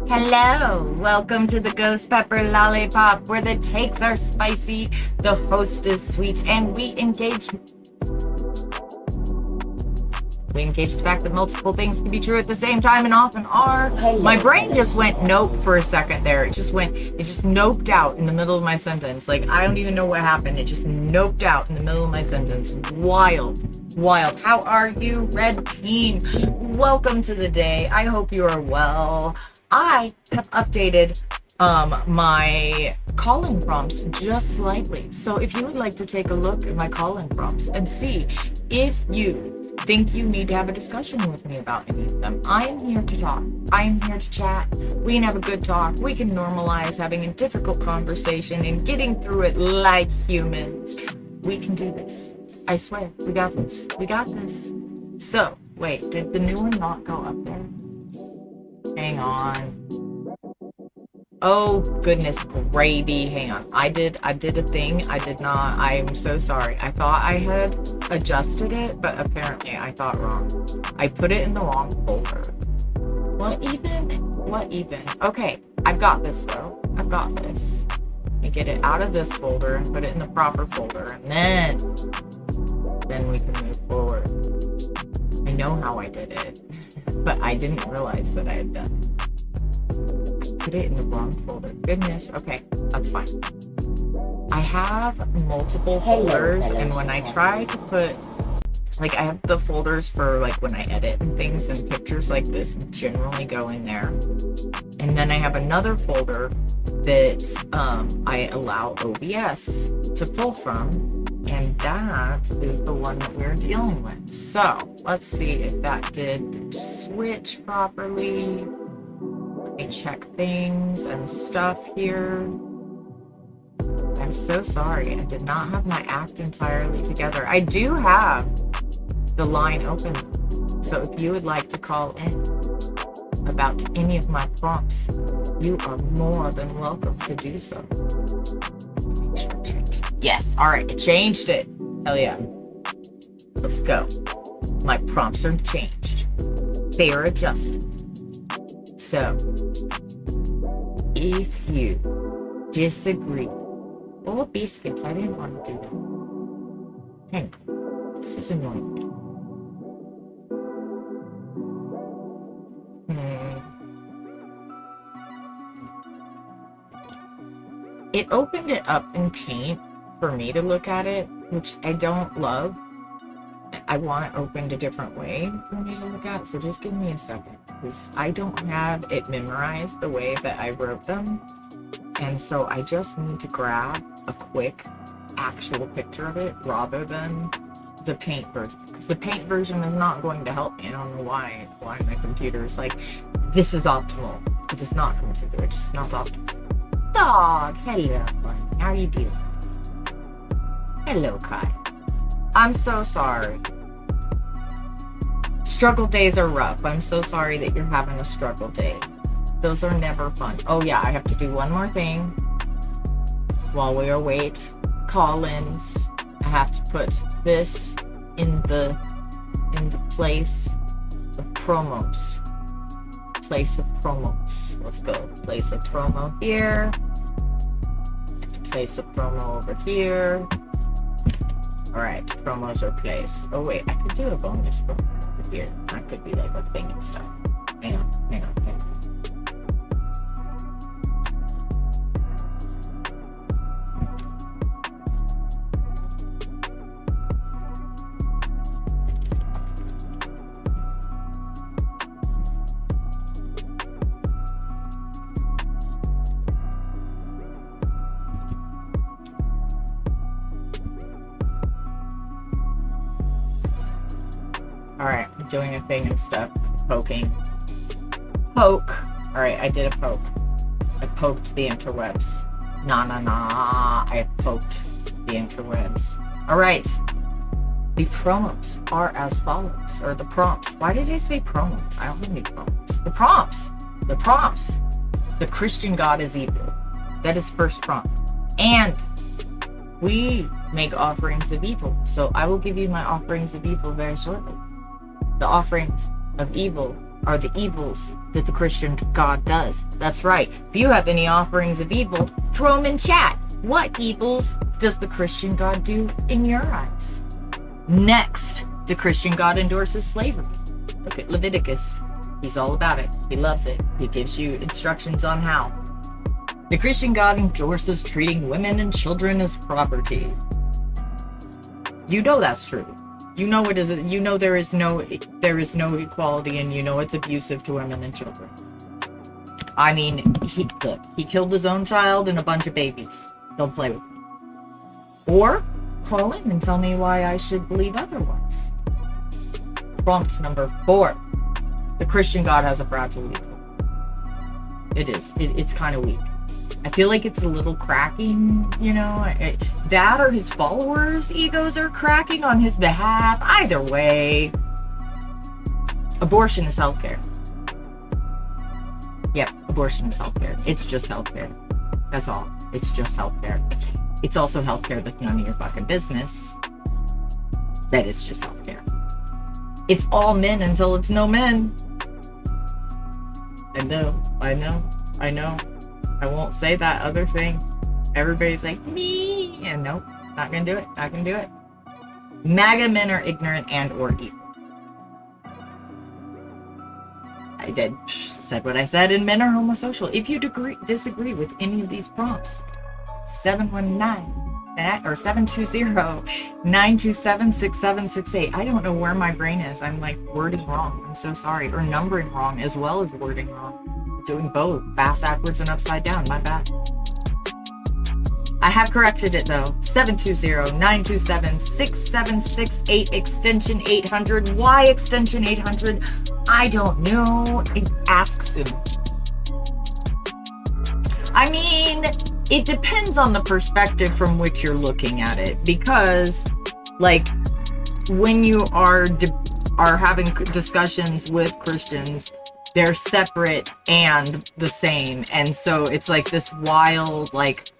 Hello, welcome to the Ghost Pepper Lollipop, where the takes are spicy, the host is sweet, and we engage the fact that multiple things can be true at the same time and often are. My brain just went nope for a second there. It just noped out in the middle of my sentence. Like, I don't even know what happened. It just noped out in the middle of my sentence. Wild. How are you, Red Team? Welcome to the day. I hope you are well. I have updated my calling prompts just slightly. So if you would like to take a look at my calling prompts and see if you think you need to have a discussion with me about any of them, I am here to talk. I am here to chat. We can have a good talk. We can normalize having a difficult conversation and getting through it like humans. We can do this. I swear, we got this. We got this. So, wait, did the new one not go up there? Hang on. Oh, goodness gravy. Hang on. I did a thing. I did not. I'm so sorry. I thought I had adjusted it, but apparently I thought wrong. I put it in the wrong folder. What even? Okay, I've got this though. I've got this. I get it out of this folder and put it in the proper folder, and then we can move forward. I know how I did it, but I didn't realize that I had done it. Put it in the wrong folder. Goodness. Okay, that's fine. I have multiple folders, and when I try to put, like, I have the folders for, like, when I edit and things, and pictures like this generally go in there. And then I have another folder that I allow OBS to pull from, and that is the one that we're dealing with. So let's see if that did switch properly. Let me check things and stuff here. I'm so sorry. I did not have my act entirely together. I do have the line open. So if you would like to call in about any of my prompts, you are more than welcome to do so. Make sure it changed. Yes, all right, it changed it. Hell yeah. Let's go. My prompts are changed. They are adjusted. So, if you disagree, oh, biscuits, I didn't want to do that. Hang on, this is annoying me. It opened it up in Paint for me to look at it, which I don't love. I want it opened a different way for me to look at, so just give me a second, because I don't have it memorized the way that I wrote them, and so I just need to grab a quick actual picture of it rather than the Paint version, because the Paint version is not going to help me. I don't know why my computer's like, this is optimal. It is not considered. It's just not optimal. Dog, hello, how you doing? Hello, Kai. I'm so sorry. Struggle days are rough. I'm so sorry that you're having a struggle day. Those are never fun. Oh yeah, I have to do one more thing while we await call-ins. I have to put this in the place of promos. Place of promos. Let's go. Place a promo here. Place a promo over here. Alright, promos are placed. Oh wait, I could do a bonus promo over here. That could be like a thing and stuff. Hang on. Alright, I'm doing a thing and stuff. Poking. Poke. Alright, I did a poke. I poked the interwebs. Nah. I poked the interwebs. Alright. The promos are as follows. Or the prompts. Why did I say promos? I don't have any prompts. The prompts. The Christian God is evil. That is first prompt. And we make offerings of evil. So I will give you my offerings of evil very shortly. The offerings of evil are the evils that the Christian God does. That's right. If you have any offerings of evil, throw them in chat. What evils does the Christian God do in your eyes? Next, the Christian God endorses slavery. Look at Leviticus. He's all about it. He loves it. He gives you instructions on how. The Christian God endorses treating women and children as property. You know that's true. You know it is. You know there is no equality, and you know it's abusive to women and children. I mean, he killed his own child and a bunch of babies. Don't play with me. Or call in and tell me why I should believe otherwise. Prompt number 4. The Christian God has a fragile ego. It is. It's kind of weak. I feel like it's a little cracking, you know. That or his followers' egos are cracking on his behalf. Either way. Abortion is healthcare. Yep, abortion is healthcare. It's just healthcare. That's all. It's just healthcare. It's also healthcare that's none of your fucking business. That is just healthcare. It's all men until it's no men. I know. I won't say that other thing. Everybody's like, me. And nope, not gonna do it. MAGA men are ignorant and or evil. I said what I said, and men are homosocial. If you disagree with any of these prompts, 720-927-6768. I don't know where my brain is. I'm like wording wrong. I'm so sorry. Or numbering wrong as well as wording wrong. Doing both, bass backwards and upside down. My bad. I have corrected it though. 720-927-6768 extension 800. Why extension 800? I don't know. Ask soon. I mean, it depends on the perspective from which you're looking at it, because like when you are having discussions with Christians, they're separate and the same, and so it's like this wild, like,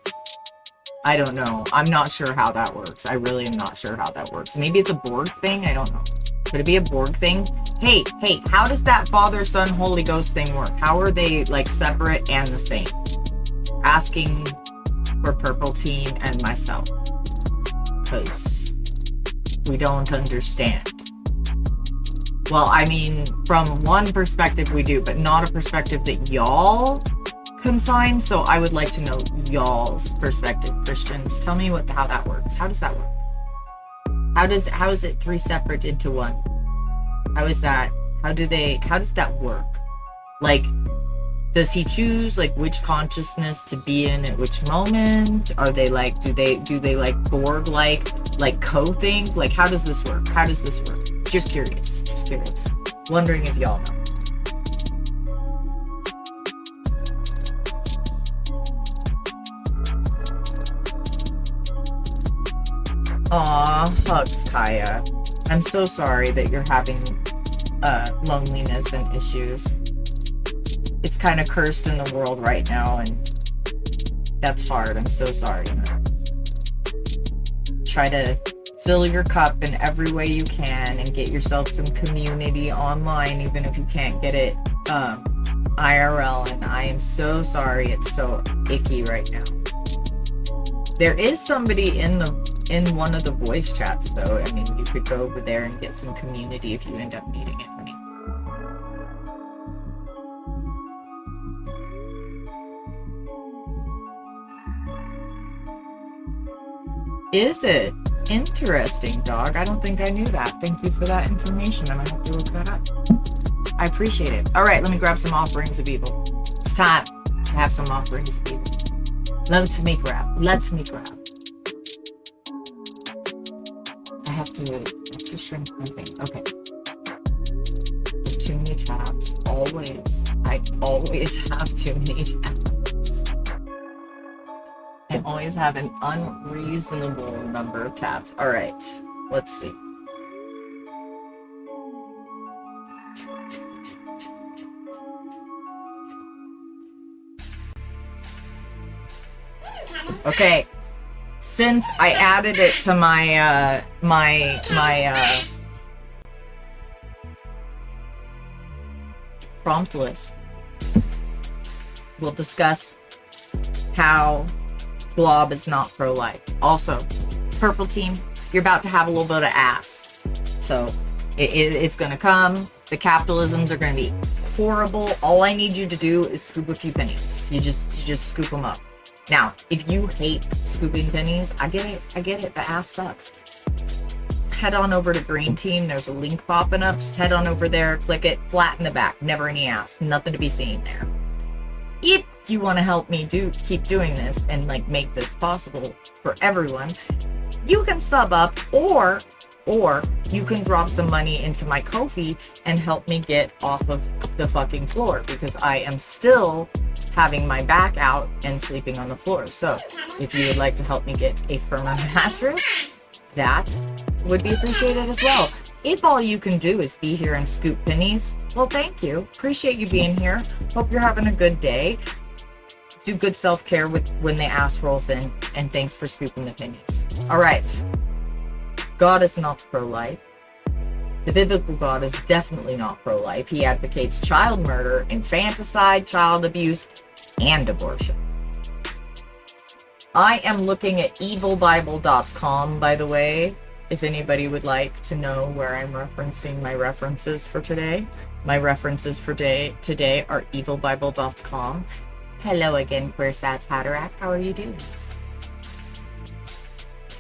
I don't know. I'm not sure how that works. I really am not sure how that works. Maybe it's a Borg thing. I don't know. Could it be a Borg thing? Hey, how does that Father, Son, Holy Ghost thing work? How are they like separate and the same? Asking for Purple Team and myself, because we don't understand. Well, I mean, from one perspective we do, but not a perspective that y'all consign. So I would like to know y'all's perspective, Christians. Tell me how that works. How does that work? How is it 3 separate into 1? How is that? How does that work? Like, does he choose like which consciousness to be in at which moment? Are they like, do they like Borg like co-think? Like, how does this work? Just curious. Wondering if y'all know. Aw, hugs, Kaya. I'm so sorry that you're having loneliness and issues. It's kind of cursed in the world right now, and that's hard. I'm so sorry. Try to fill your cup in every way you can and get yourself some community online, even if you can't get it IRL. And I am so sorry it's so icky right now. There is somebody in one of the voice chats though. I mean, you could go over there and get some community if you end up needing it, honey. Is it? Interesting, dog. I don't think I knew that. Thank you for that information. I might have to look that up. I appreciate it. All right, let me grab some offerings of evil. It's time to have some offerings of evil. Let me grab. I have to shrink my thing. Okay. Too many tabs. Always. I always have too many tabs. I always have an unreasonable number of tabs. All right, let's see. Okay, since I added it to my prompt list. We'll discuss how Glob is not pro-life. Also, purple team, you're about to have a little bit of ass. So it's going to come. The capitalisms are going to be horrible. All I need you to do is scoop a few pennies. You just scoop them up. Now, if you hate scooping pennies, I get it. The ass sucks. Head on over to Green Team. There's a link popping up. Just head on over there, click it, flat in the back. Never any ass. Nothing to be seen there. If you want to help me keep doing this and like make this possible for everyone, you can sub up or you can drop some money into my Ko-fi and help me get off of the fucking floor, because I am still having my back out and sleeping on the floor. So if you would like to help me get a firmer mattress, that would be appreciated as well. If all you can do is be here and scoop pennies, well, thank you. Appreciate you being here. Hope you're having a good day. Do good self-care when the ass rolls in, and thanks for scooping the pennies. All right. God is not pro-life. The biblical God is definitely not pro-life. He advocates child murder, infanticide, child abuse, and abortion. I am looking at evilbible.com, by the way, if anybody would like to know where I'm referencing my references for today. My references for today are evilbible.com. Hello again, Queer Sats Hatterack. How are you doing?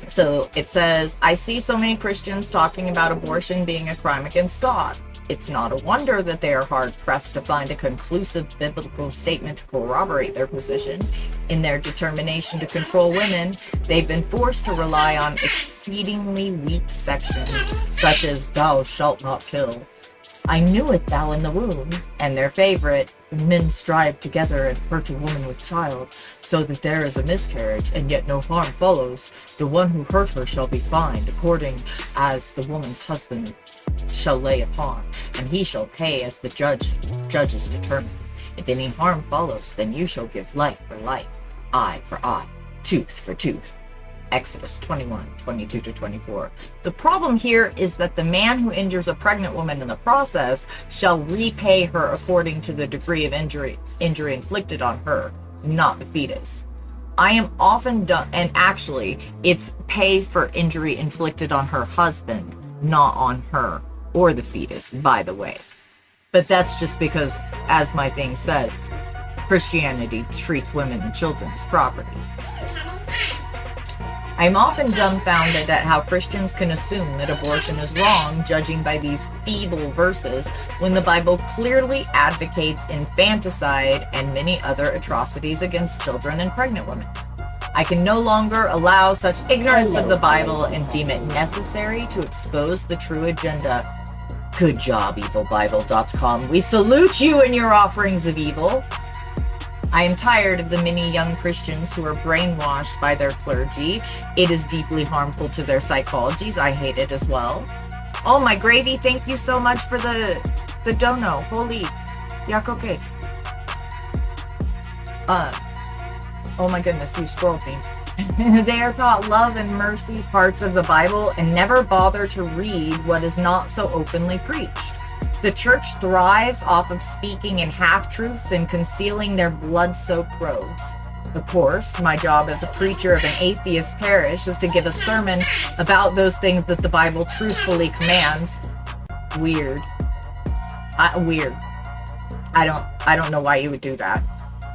So it says, I see so many Christians talking about abortion being a crime against God. It's not a wonder that they are hard-pressed to find a conclusive biblical statement to corroborate their position. In their determination to control women, they've been forced to rely on exceedingly weak sections, such as thou shalt not kill, I knew it thou in the womb, and their favorite, men strive together and hurt a woman with child, so that there is a miscarriage, and yet no harm follows. The one who hurt her shall be fined, according as the woman's husband shall lay upon, and he shall pay as the judges determine. If any harm follows, then you shall give life for life, eye for eye, tooth for tooth. Exodus 21:22-24. The problem here is that the man who injures a pregnant woman in the process shall repay her according to the degree of injury inflicted on her, not the fetus. I am often done, and actually, it's pay for injury inflicted on her husband, not on her or the fetus, by the way. But that's just because, as my thing says, Christianity treats women and children as property. I'm often dumbfounded at how Christians can assume that abortion is wrong, judging by these feeble verses, when the Bible clearly advocates infanticide and many other atrocities against children and pregnant women. I can no longer allow such ignorance of the Bible and deem it necessary to expose the true agenda. Good job, evilbible.com. We salute you in your offerings of evil. I am tired of the many young Christians who are brainwashed by their clergy. It is deeply harmful to their psychologies. I hate it as well. Oh, my gravy, thank you so much for the dono. Holy yakoke. Oh my goodness, you scrolled me. They are taught love and mercy parts of the Bible and never bother to read what is not so openly preached. The church thrives off of speaking in half-truths and concealing their blood-soaked robes. Of course, my job as a preacher of an atheist parish is to give a sermon about those things that the Bible truthfully commands. Weird. Weird. I don't know why you would do that.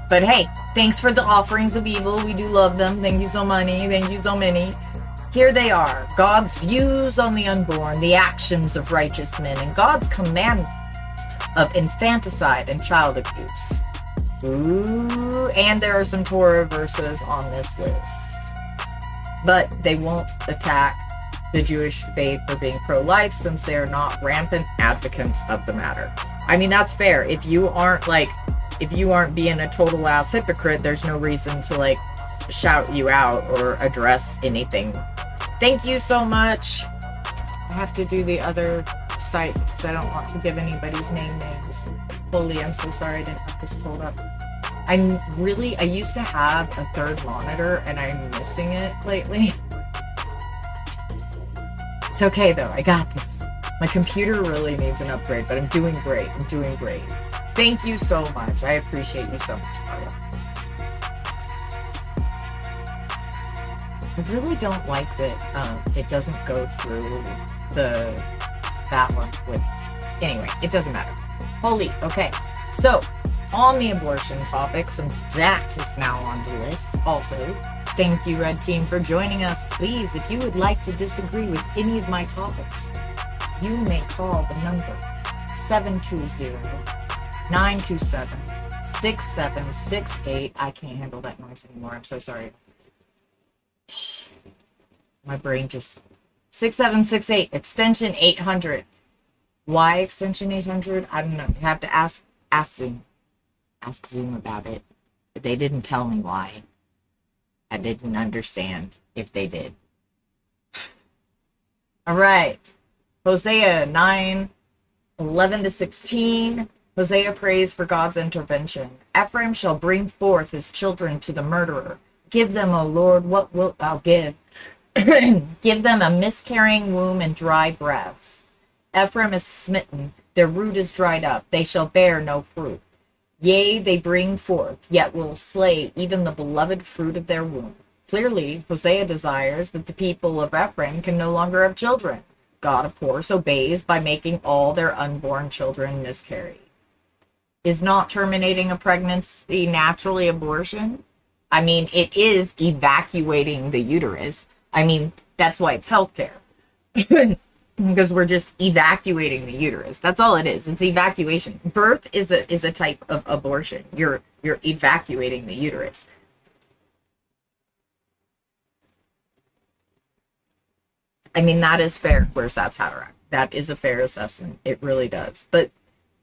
But hey, thanks for the offerings of evil. We do love them. Thank you so many. Thank you so many. Here they are, God's views on the unborn, the actions of righteous men, and God's commandments of infanticide and child abuse. Ooh, and there are some Torah verses on this list. But they won't attack the Jewish faith for being pro-life since they are not rampant advocates of the matter. I mean, that's fair. If you aren't being a total ass hypocrite, there's no reason to shout you out or address anything. Thank you so much. I have to do the other site because I don't want to give anybody's names. Holy, I'm so sorry I didn't have this pulled up. I used to have a third monitor and I'm missing it lately. It's okay though, I got this. My computer really needs an upgrade, but I'm doing great. Thank you so much. I appreciate you so much, Carla. I really don't like that it doesn't go through that one with. Anyway, it doesn't matter. Holy, okay. So, on the abortion topic, since that is now on the list, also, thank you, Red Team, for joining us. Please, if you would like to disagree with any of my topics, you may call the number 720-927-6768. I can't handle that noise anymore. I'm so sorry. My brain just 6768 extension 800. Why extension 800? I don't know. You have to ask Zoom. Ask Zoom about it. They didn't tell me why. I didn't understand if they did. All right. Hosea 9:11-16. Hosea prays for God's intervention. Ephraim shall bring forth his children to the murderer. Give them, O Lord, what wilt thou give? Give them a miscarrying womb and dry breasts. Ephraim is smitten, their root is dried up, they shall bear no fruit. Yea, they bring forth, yet will slay even the beloved fruit of their womb. Clearly, Hosea desires that the people of Ephraim can no longer have children. God, of course, obeys by making all their unborn children miscarry. Is not terminating a pregnancy naturally abortion? I mean, it is evacuating the uterus. I mean, that's why it's healthcare. Because we're just evacuating the uterus. That's all it is. It's evacuation. Birth is a type of abortion. You're evacuating the uterus. I mean, that is fair. Where's that's Hatterack? That is a fair assessment. It really does. But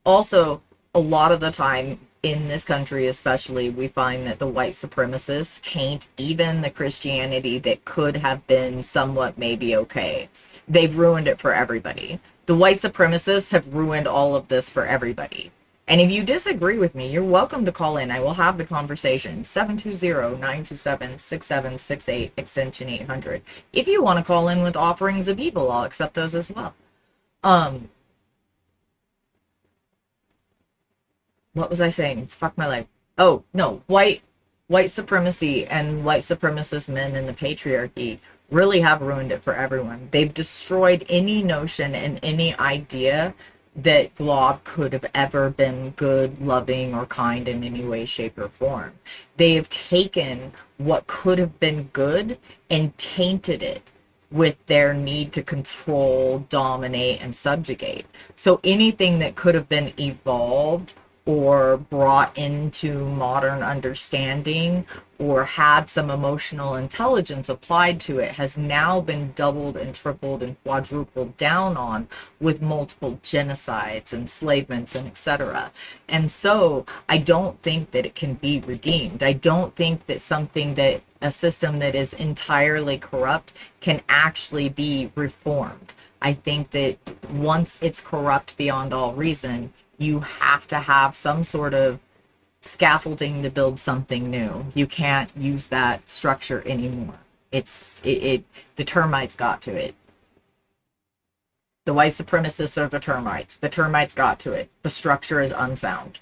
also, a lot of the time in this country especially, we find that the white supremacists taint even the Christianity that could have been somewhat maybe okay. They've ruined it for everybody. The white supremacists have ruined all of this for everybody. And if you disagree with me, you're welcome to call in. I will have the conversation. 720-927-6768, extension 800. If you want to call in with offerings of evil, I'll accept those as well. What was I saying? Fuck my life. Oh, no. White supremacy and white supremacist men in the patriarchy really have ruined it for everyone. They've destroyed any notion and any idea that Glob could have ever been good, loving, or kind in any way, shape, or form. They have taken what could have been good and tainted it with their need to control, dominate, and subjugate. So anything that could have been evolved or brought into modern understanding or had some emotional intelligence applied to it has now been doubled and tripled and quadrupled down on with multiple genocides, enslavements, and etc. And so I don't think that it can be redeemed. I don't think that a system that is entirely corrupt can actually be reformed. I think that once it's corrupt beyond all reason, you have to have some sort of scaffolding to build something new. You can't use that structure anymore. The termites got to it. The white supremacists are the termites. The termites got to it. The structure is unsound.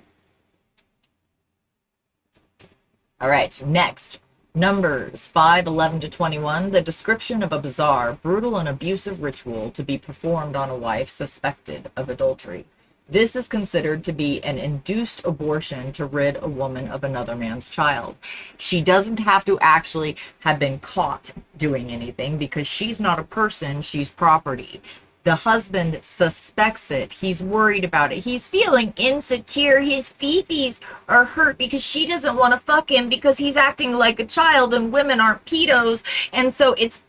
All right, next. Numbers 5:11-21, the description of a bizarre, brutal, and abusive ritual to be performed on a wife suspected of adultery. This is considered to be an induced abortion to rid a woman of another man's child. She doesn't have to actually have been caught doing anything because she's not a person, she's property. The husband suspects it. He's worried about it. He's feeling insecure. His fifis are hurt because she doesn't want to fuck him because he's acting like a child and women aren't pedos. And so it's,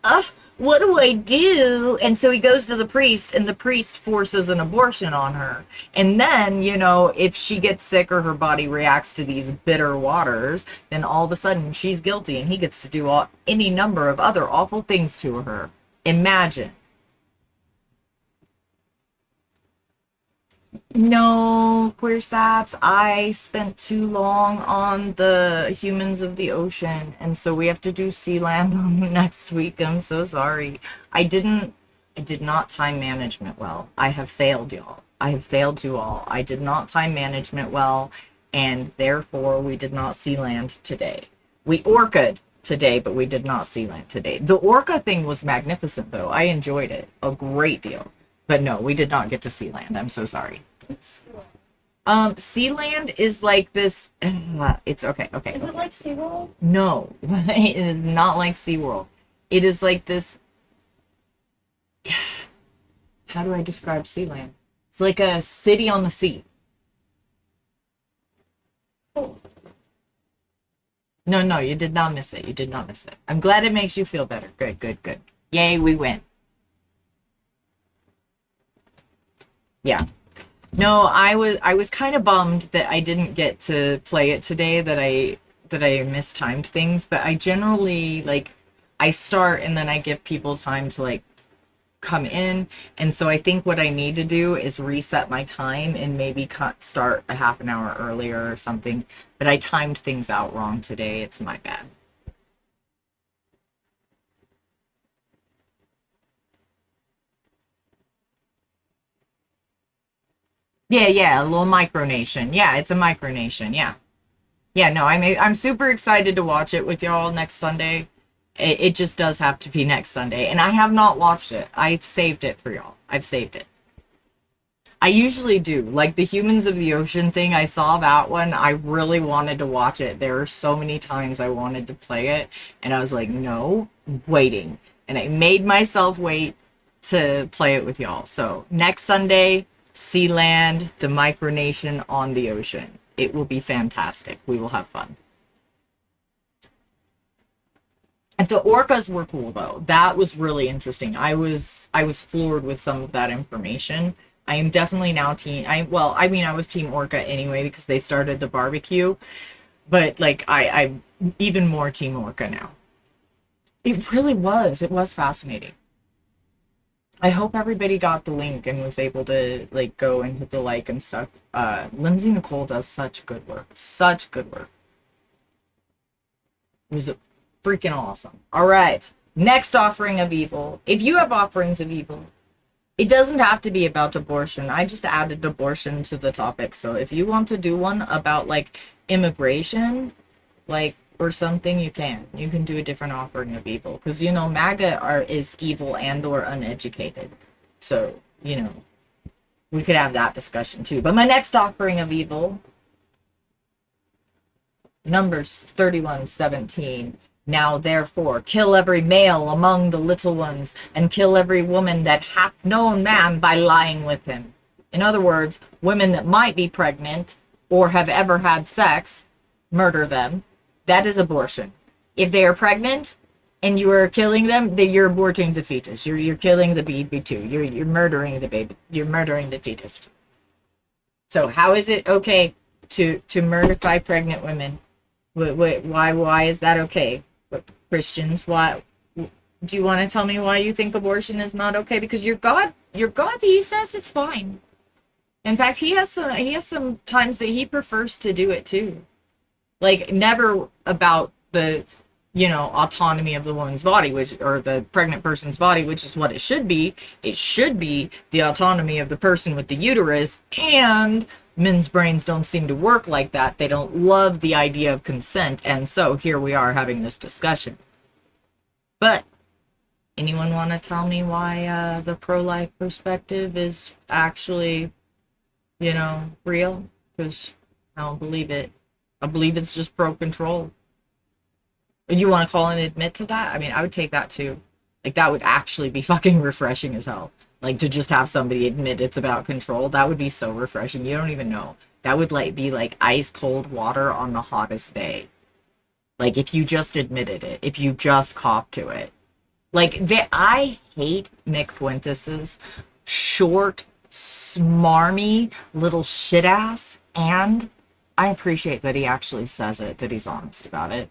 what do I do? And so he goes to the priest and the priest forces an abortion on her. And then, if she gets sick or her body reacts to these bitter waters, then all of a sudden she's guilty and he gets to do any number of other awful things to her. Imagine. No, queer sats. I spent too long on the humans of the ocean, and so we have to do Sealand on next week. I'm so sorry. I did not time management well. I have failed, y'all. I have failed you all. I did not time management well, and therefore we did not see land today. We orca'd today, but we did not see land today. The orca thing was magnificent, though. I enjoyed it a great deal. But no, we did not get to see land. I'm so sorry. Sealand is like this. It's okay. Okay. Is it like SeaWorld? No, it is not like SeaWorld. It is like this. How do I describe Sealand? It's like a city on the sea. Cool. No, no, you did not miss it. You did not miss it. I'm glad it makes you feel better. Good, good, good. Yay, we win. Yeah. No, I was kind of bummed that I didn't get to play it today, that I mistimed things, but I generally like I start and then I give people time to like come in, and so I think what I need to do is reset my time and maybe start a half an hour earlier or something, but I timed things out wrong today. It's my bad. Yeah, yeah, a little micronation. Yeah, it's a micronation. Yeah. Yeah, no, I'm super excited to watch it with y'all next Sunday. It just does have to be next Sunday. And I have not watched it. I've saved it for y'all. I've saved it. I usually do. Like the Humans of the Ocean thing, I saw that one. I really wanted to watch it. There were so many times I wanted to play it. And I was like, no, waiting. And I made myself wait to play it with y'all. So next Sunday, Sealand, the micronation on the ocean. It will be fantastic. We will have fun. And the orcas were cool though. That was really interesting. I was floored with some of that information. I am definitely now team I mean I was team orca anyway because they started the barbecue, but like I'm even more team orca now. It really was. It was fascinating. I hope everybody got the link and was able to like go and hit the like and stuff. Lindsay Nicole does such good work. Such good work. It was freaking awesome. All right. Next offering of evil. If you have offerings of evil, it doesn't have to be about abortion. I just added abortion to the topic. So if you want to do one about like immigration, like or something, you can. You can do a different offering of evil because you know MAGA is evil and or uneducated. So you know we could have that discussion too. But my next offering of evil, Numbers 31:17. Now therefore kill every male among the little ones, and kill every woman that hath known man by lying with him. In other words, women that might be pregnant or have ever had sex, murder them. That is abortion. If they are pregnant and you are killing them, then you're aborting the fetus. You're killing the baby too. You're murdering the baby. You're murdering the fetus. So how is it okay to murderify pregnant women? Why is that okay? Christians, why do you want to tell me why you think abortion is not okay? Because your God, he says it's fine. In fact, he has some times that he prefers to do it too. Like never about the autonomy of the woman's body, which or the pregnant person's body, which is what it should be. It should be the autonomy of the person with the uterus, and men's brains don't seem to work like that. They don't love the idea of consent, and so here we are having this discussion. But anyone want to tell me why the pro-life perspective is actually, real? Because I don't believe it. I believe it's just pro-control. Would you want to call and admit to that? I mean, I would take that too. Like, that would actually be fucking refreshing as hell. Like, to just have somebody admit it's about control, that would be so refreshing. You don't even know. That would, like, be like ice cold water on the hottest day. Like, if you just admitted it. If you just copped to it. Like, I hate Nick Fuentes's short, smarmy little shit ass, and I appreciate that he actually says it, that he's honest about it.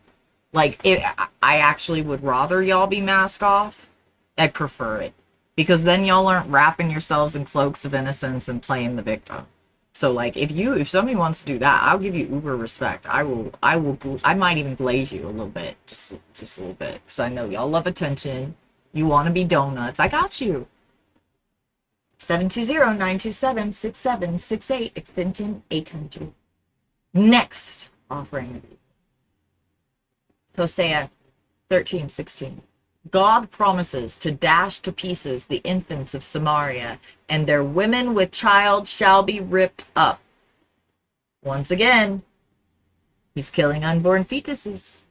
Like, I actually would rather y'all be mask off. I prefer it. Because then y'all aren't wrapping yourselves in cloaks of innocence and playing the victim. So, like, if somebody wants to do that, I'll give you uber respect. I might even glaze you a little bit. Just a little bit. Because I know y'all love attention. You want to be donuts. I got you. 720-927-6768, extension 800. Next offering. Hosea 13:16. God promises to dash to pieces the infants of Samaria, and their women with child shall be ripped up. Once again, he's killing unborn fetuses.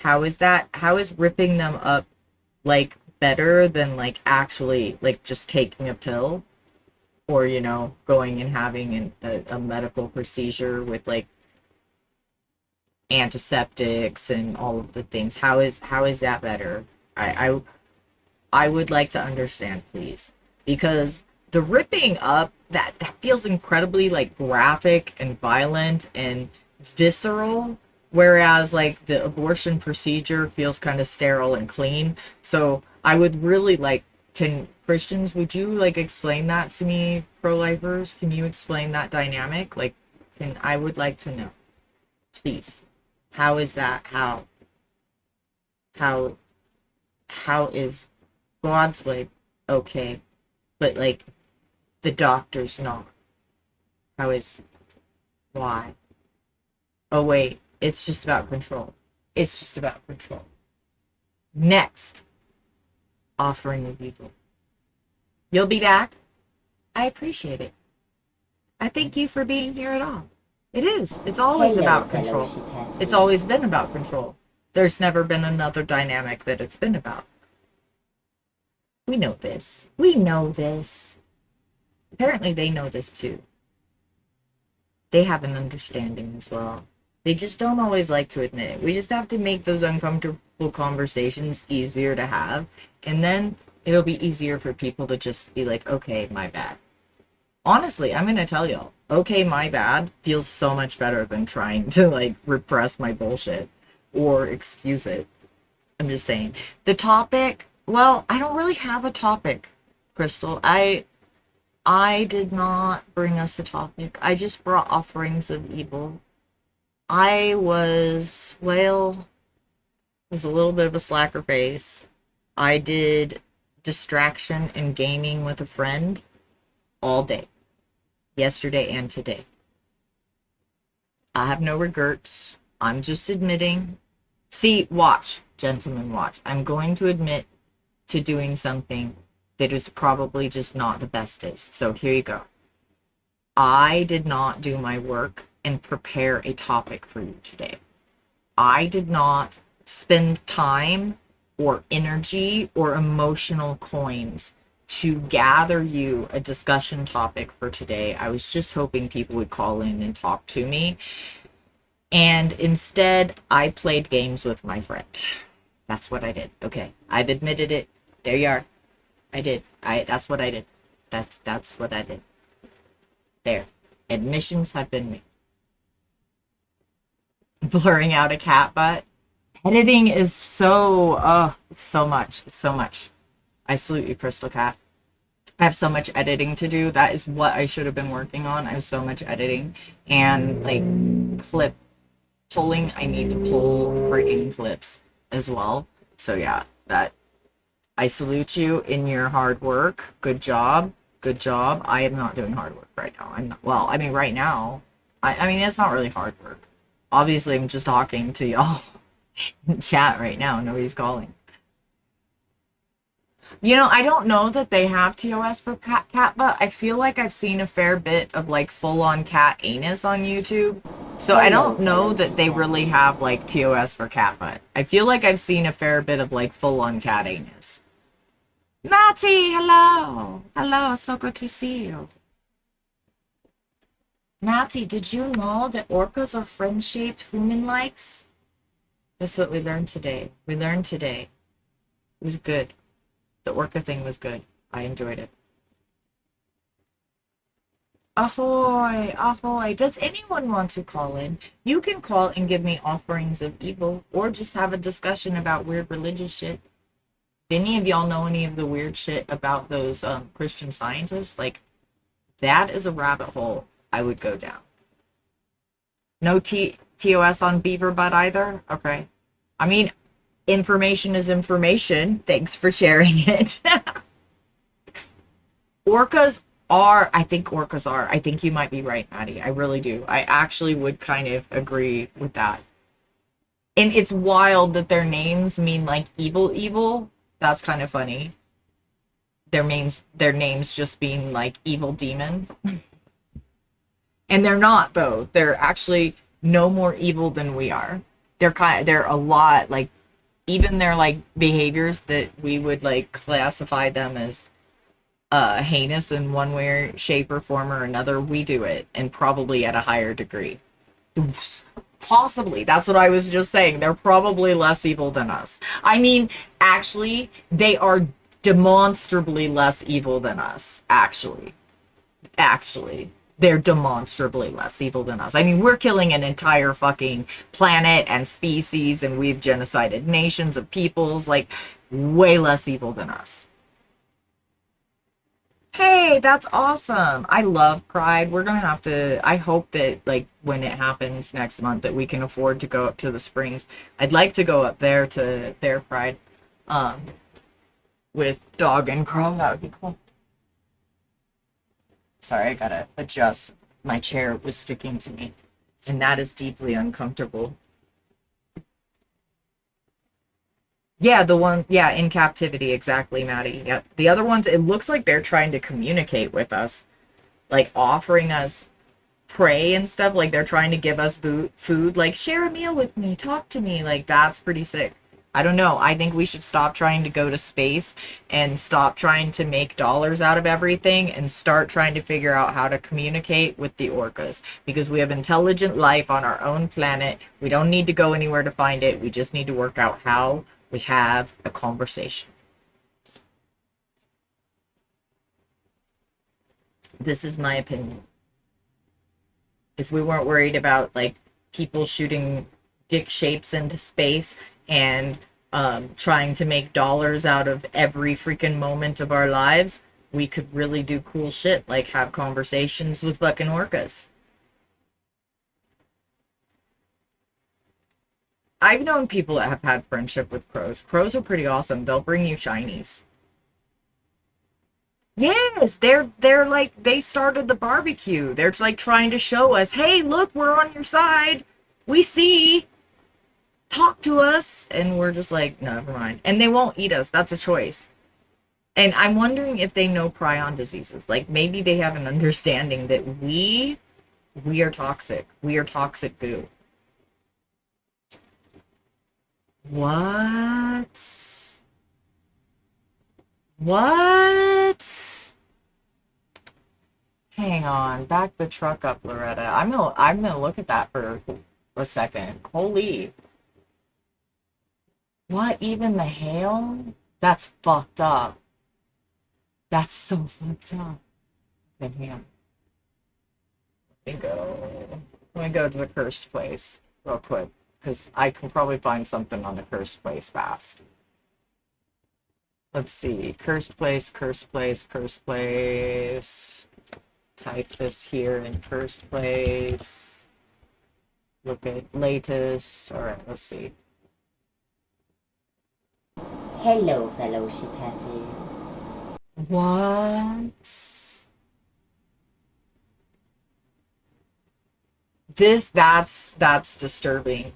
How is that? How is ripping them up like better than like actually like just taking a pill, or going and having a medical procedure with like antiseptics and all of the things? How is that better? I would like to understand, please, because the ripping up, that feels incredibly like graphic and violent and visceral, whereas like the abortion procedure feels kind of sterile and clean. So I would really like, can Christians, would you like explain that to me, pro-lifers? Can you explain that dynamic? Like, I would like to know, please. How is that? How is God's way okay, but like the doctor's not? Why? Oh wait, it's just about control. It's just about control. Next, offering of evil. You'll be back? I appreciate it. I thank you for being here at all. It is. It's always about control. It's always been about control. There's never been another dynamic that it's been about. We know this. We know this. Apparently they know this too. They have an understanding as well. They just don't always like to admit it. We just have to make those uncomfortable conversations easier to have, and then it'll be easier for people to just be like, okay, my bad. Honestly, I'm gonna tell y'all, okay, my bad feels so much better than trying to like repress my bullshit or excuse it. I'm just saying. The topic, well, I don't really have a topic, Crystal. I did not bring us a topic. I just brought offerings of evil. I was a little bit of a slacker face. I did distraction and gaming with a friend all day, yesterday and today. I have no regrets. I'm just admitting. See, watch, gentlemen, watch. I'm going to admit to doing something that is probably just not the bestest. So here you go. I did not do my work and prepare a topic for you today. I did not spend time or energy or emotional coins to gather you a discussion topic for today. I was just hoping people would call in and talk to me. And instead, I played games with my friend. That's what I did. Okay, I've admitted it. There you are. I did. That's what I did. That's what I did. There. Admissions have been made. Blurring out a cat butt. Editing is it's so much. It's so much. I salute you, Crystal Cat. I have so much editing to do. That is what I should have been working on. I have so much editing and like clip pulling. I need to pull freaking clips as well. So yeah, that I salute you in your hard work. Good job. Good job. I am not doing hard work right now. I'm not, well, I mean right now. I mean it's not really hard work. Obviously I'm just talking to y'all in chat right now. Nobody's calling. I don't know that they have TOS for cat, but I feel like I've seen a fair bit of like full-on cat anus on YouTube. So I don't know that they really have like TOS for cat butt. I feel like I've seen a fair bit of like full-on cat anus. Matty, hello. Hello, so good to see you. Matty, did you know that orcas are friend-shaped human-likes? That's what we learned today. It was good. The orca thing was good. I enjoyed it. Ahoy, ahoy. Does anyone want to call in? You can call and give me offerings of evil, or just have a discussion about weird religious shit. If any of y'all know any of the weird shit about those Christian scientists, like, that is a rabbit hole I would go down. No TOS on beaver butt either? Okay. I mean, information is information. Thanks for sharing it. Orcas are, I think orcas are. I think you might be right, Maddie. I really do. I actually would kind of agree with that. And it's wild that their names mean like evil, evil. That's kind of funny. Their names just being like evil demon. And they're not though. They're actually no more evil than we are. They're a lot like even their like behaviors that we would like classify them as heinous in one way, shape, or form or another, we do it, and probably at a higher degree. Possibly. That's what I was just saying. They're probably less evil than us. I mean, actually, they are demonstrably less evil than us. Actually. They're demonstrably less evil than us. I mean, we're killing an entire fucking planet and species, and we've genocided nations of peoples, like, way less evil than us. Hey, that's awesome. I love Pride. We're gonna have to, I hope that like when it happens next month that we can afford to go up to the Springs. I'd like to go up there to their Pride um with Dog and Crow. That would be cool. Sorry, I gotta adjust. My chair was sticking to me, and that is deeply uncomfortable. Yeah, the one, yeah, in captivity, exactly, Maddie. Yep. The other ones, it looks like they're trying to communicate with us, like offering us prey and stuff. Like they're trying to give us food, like share a meal with me, talk to me. Like that's pretty sick. I don't know. I think we should stop trying to go to space and stop trying to make dollars out of everything and start trying to figure out how to communicate with the orcas because we have intelligent life on our own planet. We don't need to go anywhere to find it. We just need to work out how we have a conversation. This is my opinion. If we weren't worried about like people shooting dick shapes into space and trying to make dollars out of every freaking moment of our lives, we could really do cool shit like have conversations with fucking orcas. I've known people that have had friendship with crows. Crows are pretty awesome. They'll bring you shinies. Yes, they're like they started the barbecue. They're like trying to show us, "Hey, look, we're on your side. We see. Talk to us." And we're just like, "No, never mind." And they won't eat us. That's a choice. And I'm wondering if they know prion diseases. Like maybe they have an understanding that we are toxic. We are toxic goo. What? What? Hang on, back the truck up, Loretta. I'm gonna look at that for a second. Holy, what? Even the hail? That's fucked up. That's so fucked up. Okay, hang on. Let me go. Let me go to the cursed place real quick because I can probably find something on the cursed place fast. Let's see. Cursed place, cursed place, cursed place. Type this here in cursed place. Look at latest. Alright, let's see. Hello, fellow shitasses. What? That's disturbing.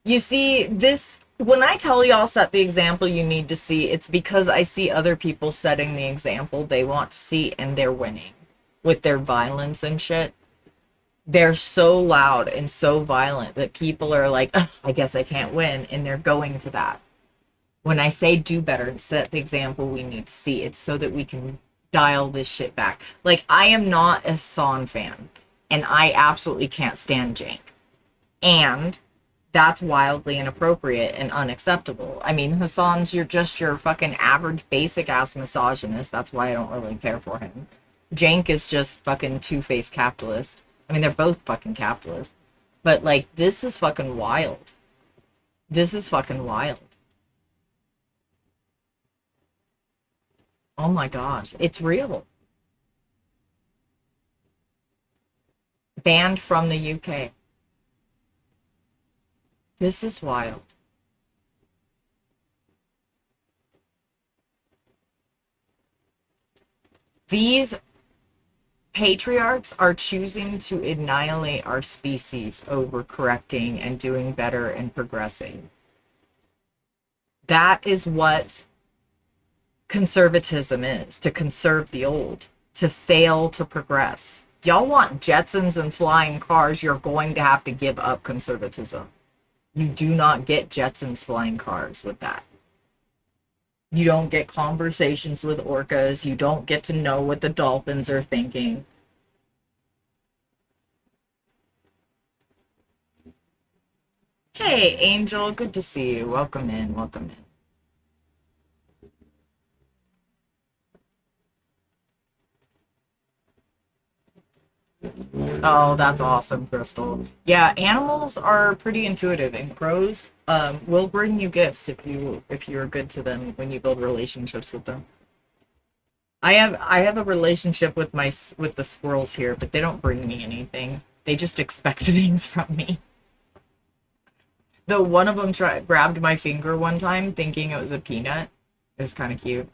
You see, this when I tell y'all set the example you need to see, it's because I see other people setting the example they want to see and they're winning with their violence and shit. They're so loud and so violent that people are like, "Ugh, I guess I can't win," and they're going to that. When I say do better and set the example we need to see, it's so that we can dial this shit back. Like, I am not a Hassan fan, and I absolutely can't stand Jank. And that's wildly inappropriate and unacceptable. I mean, Hassan's your fucking average basic ass misogynist. That's why I don't really care for him. Jank is just fucking two-faced capitalist. I mean, they're both fucking capitalist. But like, this is fucking wild. This is fucking wild. Oh my gosh, it's real. Banned from the UK. This is wild. These patriarchs are choosing to annihilate our species over correcting and doing better and progressing. That is what conservatism is, to conserve the old, to fail to progress. Y'all want Jetsons and flying cars, you're going to have to give up conservatism. You do not get Jetsons flying cars with that. You don't get conversations with orcas. You don't get to know what the dolphins are thinking. Hey, Angel, good to see you. Welcome in, welcome in. Oh, that's awesome, Crystal. Yeah, animals are pretty intuitive, and crows will bring you gifts if you're good to them when you build relationships with them. I have a relationship with the squirrels here, but they don't bring me anything. They just expect things from me. Though one of them grabbed my finger one time thinking it was a peanut. It was kind of cute.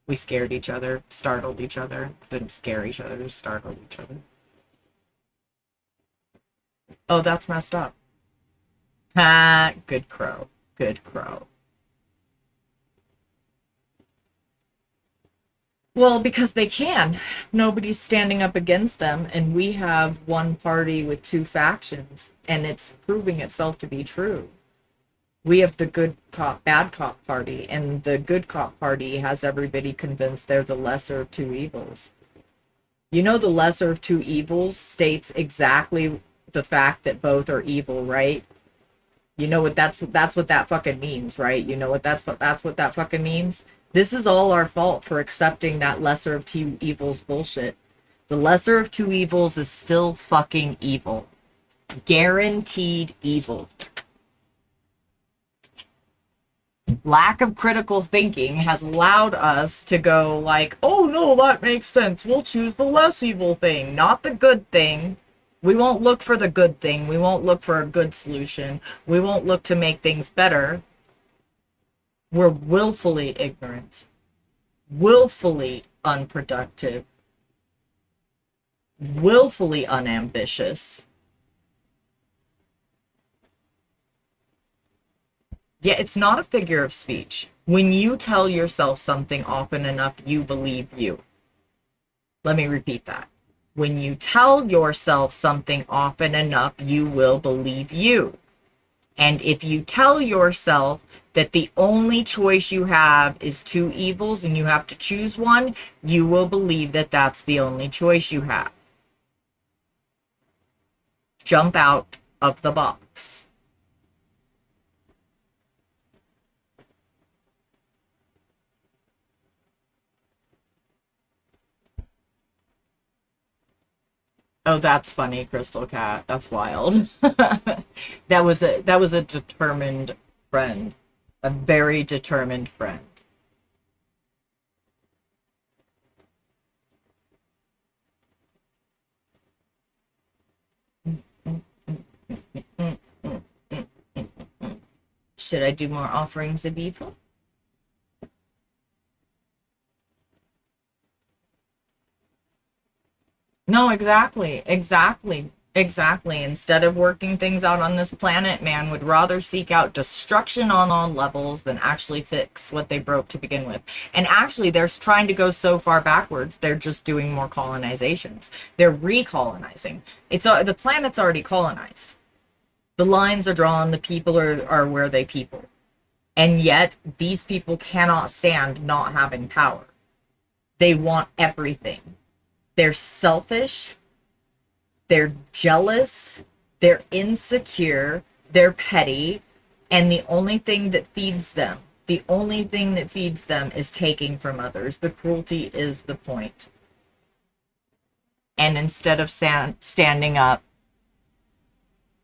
We scared each other, startled each other. Didn't scare each other, just startled each other. Oh, that's messed up. Ha, good crow. Good crow. Well, because they can. Nobody's standing up against them, and we have one party with two factions, and it's proving itself to be true. We have the good cop, bad cop party, and the good cop party has everybody convinced they're the lesser of two evils. You know, the lesser of two evils states exactly the fact that both are evil, right? You know what that's what that fucking means, right? You know what that's what that fucking means? This is all our fault for accepting that lesser of two evils bullshit. The lesser of two evils is still fucking evil. Guaranteed evil. Lack of critical thinking has allowed us to go like, oh no, that makes sense. We'll choose the less evil thing, not the good thing. We won't look for the good thing. We won't look for a good solution. We won't look to make things better. We're willfully ignorant, willfully unproductive, willfully unambitious. Yeah, it's not a figure of speech. When you tell yourself something often enough, you believe you. Let me repeat that. When you tell yourself something often enough, you will believe you. And if you tell yourself that the only choice you have is two evils and you have to choose one, you will believe that that's the only choice you have. Jump out of the box. Oh, that's funny, Crystal Cat. That's wild. That was a determined friend. A very determined friend. Should I do more offerings of evil? No, exactly. Instead of working things out on this planet, man would rather seek out destruction on all levels than actually fix what they broke to begin with. And actually, they're trying to go so far backwards, they're just doing more colonizations. They're recolonizing. The planet's already colonized. The lines are drawn, the people are where they people. And yet, these people cannot stand not having power. They want everything. They're selfish, they're jealous, they're insecure, they're petty, and the only thing that feeds them is taking from others. The cruelty is the point. And instead of standing up,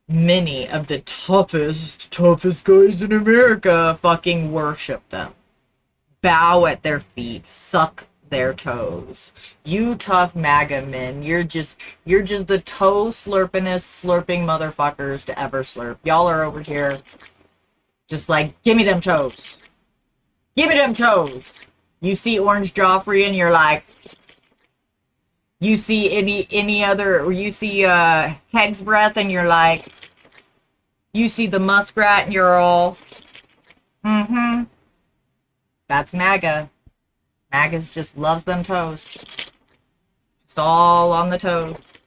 many of the toughest guys in America fucking worship them. Bow at their feet, suck their toes. You tough MAGA men, you're just the toe slurping motherfuckers to ever slurp. Y'all are over here just like, give me them toes. Give me them toes. You see Orange Joffrey and you're like, You see any other, or you see Heg's breath and you're like, you see the muskrat and you're all, mm-hmm. That's MAGA. MAGA's just loves them toes. Just all on the toes.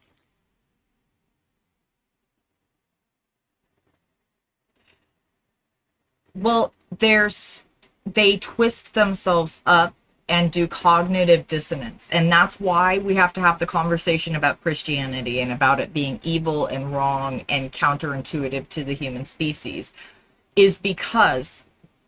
Well, they twist themselves up and do cognitive dissonance. And that's why we have to have the conversation about Christianity and about it being evil and wrong and counterintuitive to the human species, is because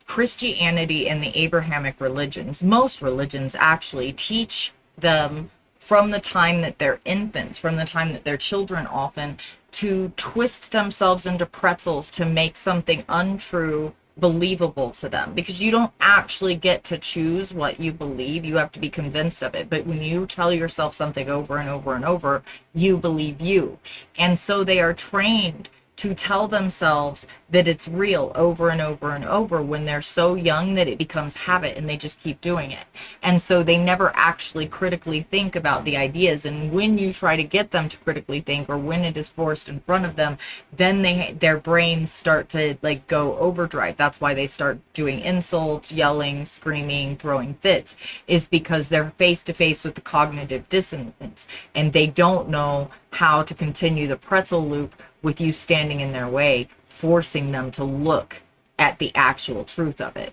Christianity and the Abrahamic religions, most religions actually teach them from the time that they're infants, from the time that they're children often, to twist themselves into pretzels to make something untrue believable to them, because you don't actually get to choose what you believe. You have to be convinced of it. But when you tell yourself something over and over and over, you believe you. And so they are trained to tell themselves that it's real over and over and over when they're so young that it becomes habit and they just keep doing it. And so they never actually critically think about the ideas. And when you try to get them to critically think, or when it is forced in front of them, then their brains start to like go overdrive. That's why they start doing insults, yelling, screaming, throwing fits, is because they're face to face with the cognitive dissonance and they don't know how to continue the pretzel loop with you standing in their way, forcing them to look at the actual truth of it.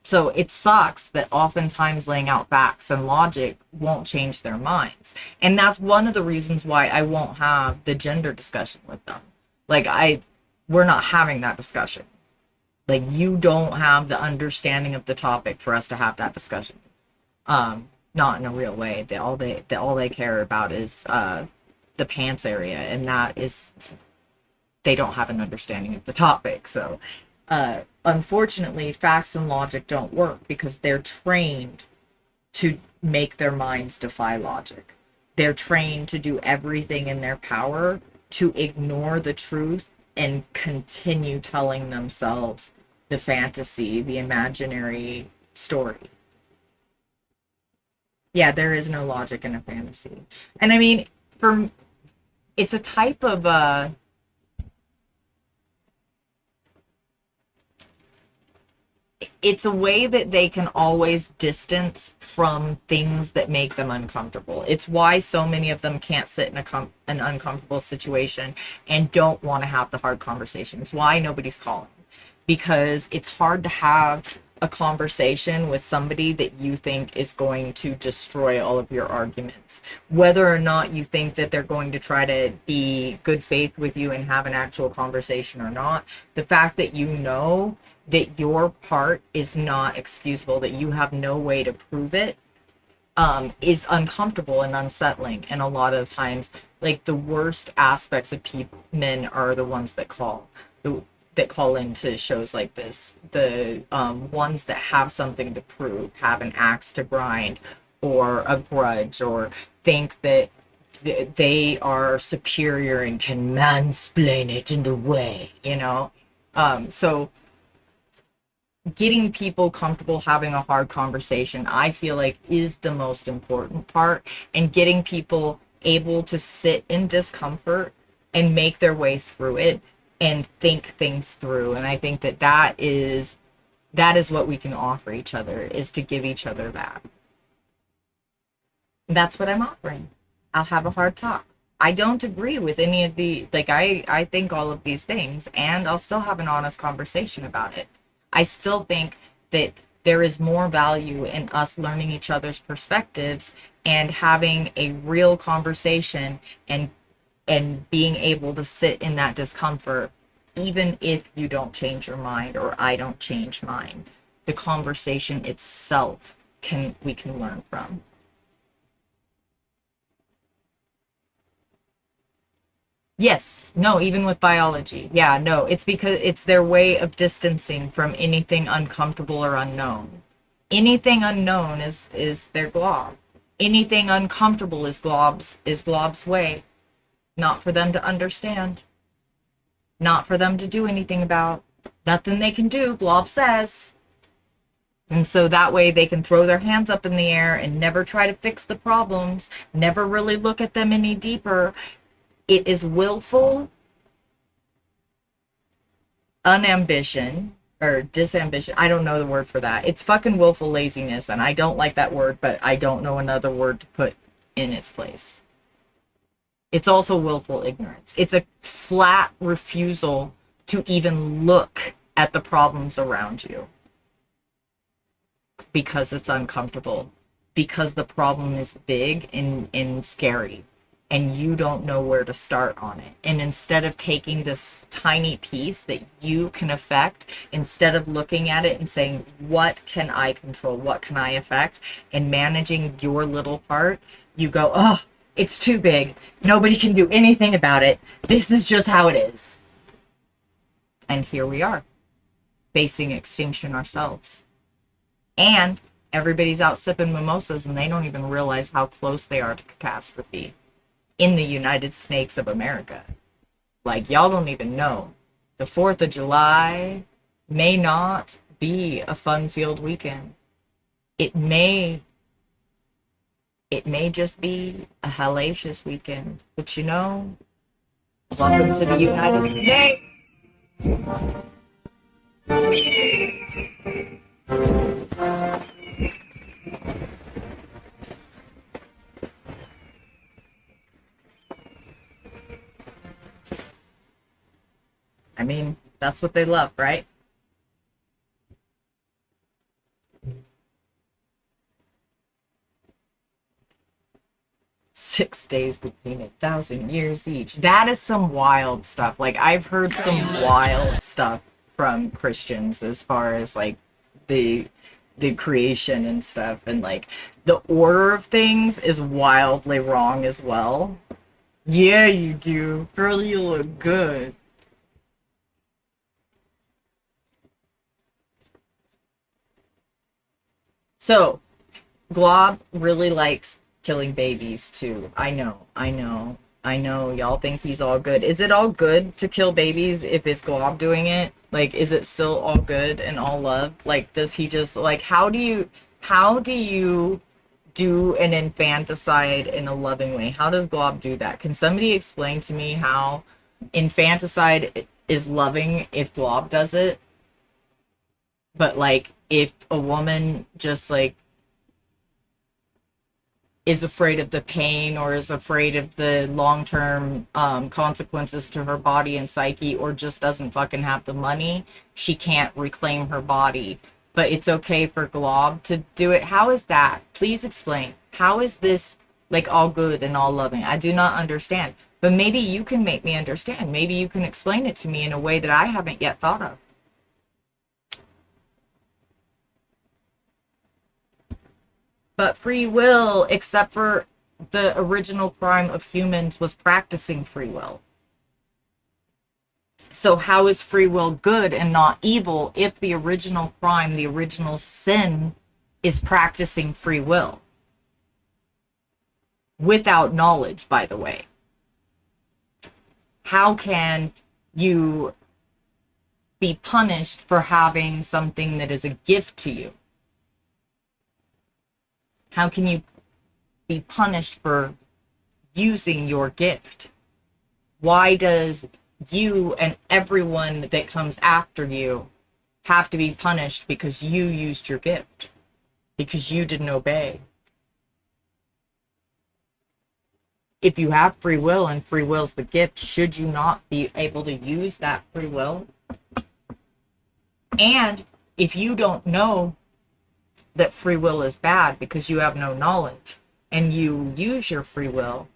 So it sucks that oftentimes laying out facts and logic won't change their minds. And that's one of the reasons why I won't have the gender discussion with them. Like we're not having that discussion. Like you don't have the understanding of the topic for us to have that discussion. Not in a real way. All they care about is the pants area, and that is, they don't have an understanding of the topic. So unfortunately, facts and logic don't work because they're trained to make their minds defy logic. They're trained to do everything in their power to ignore the truth and continue telling themselves the fantasy, the imaginary story. Yeah, there is no logic in a fantasy. And I mean, it's a type of it's a way that they can always distance from things that make them uncomfortable. It's why so many of them can't sit in an uncomfortable situation and don't want to have the hard conversation. It's why nobody's calling, because it's hard to have a conversation with somebody that you think is going to destroy all of your arguments. Whether or not you think that they're going to try to be good faith with you and have an actual conversation or not, the fact that you know that your part is not excusable, that you have no way to prove it, is uncomfortable and unsettling. And a lot of times, like, the worst aspects of men are the ones that call into shows like this. The ones that have something to prove, have an axe to grind or a grudge, or think that they are superior and can mansplain it in the way, you know? So getting people comfortable having a hard conversation, I feel like, is the most important part, and getting people able to sit in discomfort and make their way through it and think things through. And I think that is what we can offer each other, is to give each other that. That's what I'm offering. I'll have a hard talk. I don't agree with any of I think all of these things, and I'll still have an honest conversation about it. I still think that there is more value in us learning each other's perspectives and having a real conversation and being able to sit in that discomfort, even if you don't change your mind or I don't change mine. The conversation itself we can learn from. Yes, no, even with biology. Yeah, no, it's because it's their way of distancing from anything uncomfortable or unknown. Anything unknown is their glob. Anything uncomfortable is glob's way. Not for them to understand. Not for them to do anything about. Nothing they can do, glob says. And so that way they can throw their hands up in the air and never try to fix the problems, never really look at them any deeper. It is willful unambition or disambition. I don't know the word for that. It's fucking willful laziness, and I don't like that word, but I don't know another word to put in its place. It's also willful ignorance. It's a flat refusal to even look at the problems around you because it's uncomfortable, because the problem is big and scary, and you don't know where to start on it. And instead of taking this tiny piece that you can affect, instead of looking at it and saying, what can I control? What can I affect? And managing your little part, you go, oh, it's too big. Nobody can do anything about it. This is just how it is. And here we are, facing extinction ourselves. And everybody's out sipping mimosas and they don't even realize how close they are to catastrophe in the United Snakes of America. Like, y'all don't even know. The 4th of July may not be a fun-filled weekend. It may just be a hellacious weekend. But you know, welcome to the United States. I mean, that's what they love, right? "6 days between 1,000 years each." That is some wild stuff. Like, I've heard some wild stuff from Christians as far as like the creation and stuff, and like the order of things is wildly wrong as well. Yeah, you do. Girl, you look good. So, Glob really likes killing babies too. I know. Y'all think he's all good. Is it all good to kill babies if it's Glob doing it? Like, is it still all good and all love? Like, does he just, like, how do you do an infanticide in a loving way? How does Glob do that? Can somebody explain to me how infanticide is loving if Glob does it? But, like, if a woman just, like, is afraid of the pain or is afraid of the long-term consequences to her body and psyche, or just doesn't fucking have the money, she can't reclaim her body. But it's okay for Glob to do it. How is that? Please explain. How is this, like, all good and all loving? I do not understand. But maybe you can make me understand. Maybe you can explain it to me in a way that I haven't yet thought of. But free will, except for the original prime of humans, was practicing free will. So how is free will good and not evil if the original crime, the original sin, is practicing free will? Without knowledge, by the way. How can you be punished for having something that is a gift to you? How can you be punished for using your gift? Why does you and everyone that comes after you have to be punished because you used your gift? Because you didn't obey? If you have free will and free will's the gift, should you not be able to use that free will? And if you don't know that free will is bad because you have no knowledge and you use your free will,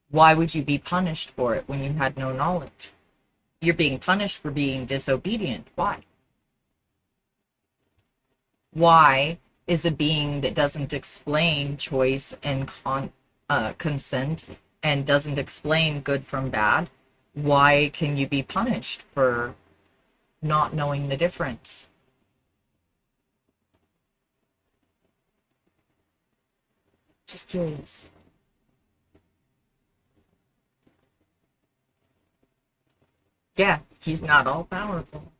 why would you be punished for it when you had no knowledge? You're being punished for being disobedient. Why? Why is a being that doesn't explain choice and consent and doesn't explain good from bad, why can you be punished for not knowing the difference? Just curious. Yeah, he's not all powerful.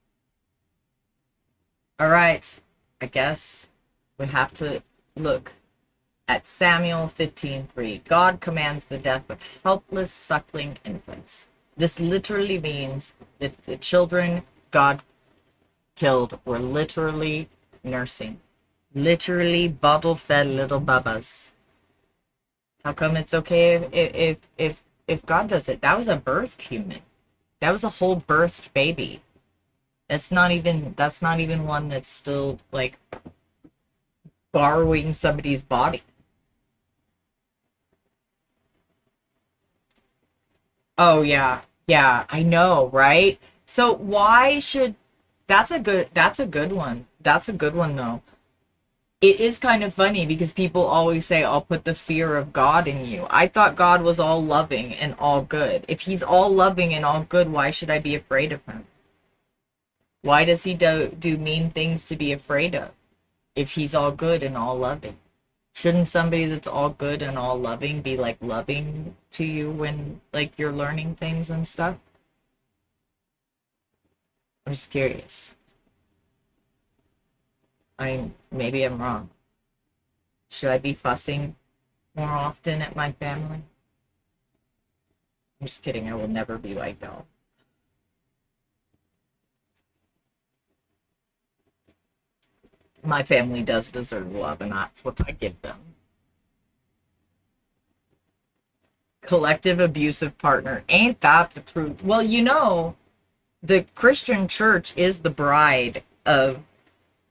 All right. I guess we have to look at Samuel 15:3. God commands the death of helpless suckling infants. This literally means that the children God killed were literally nursing, literally bottle-fed little babas. How come it's okay if God does it? That was a birthed human. That was a whole birthed baby. That's not even one that's still like borrowing somebody's body. Oh yeah. Yeah, I know, right? So why should that's a good one. That's a good one though. It is kind of funny because people always say, I'll put the fear of God in you. I thought God was all loving and all good. If he's all loving and all good, why should I be afraid of him? Why does he do mean things to be afraid of if he's all good and all loving? Shouldn't somebody that's all good and all loving be like loving to you when like you're learning things and stuff? I'm just curious. Maybe I'm wrong. Should I be fussing more often at my family? I'm just kidding. I will never be like y'all. My family does deserve love, and that's what I give them. Collective abusive partner. Ain't that the truth? Well, the Christian church is the bride of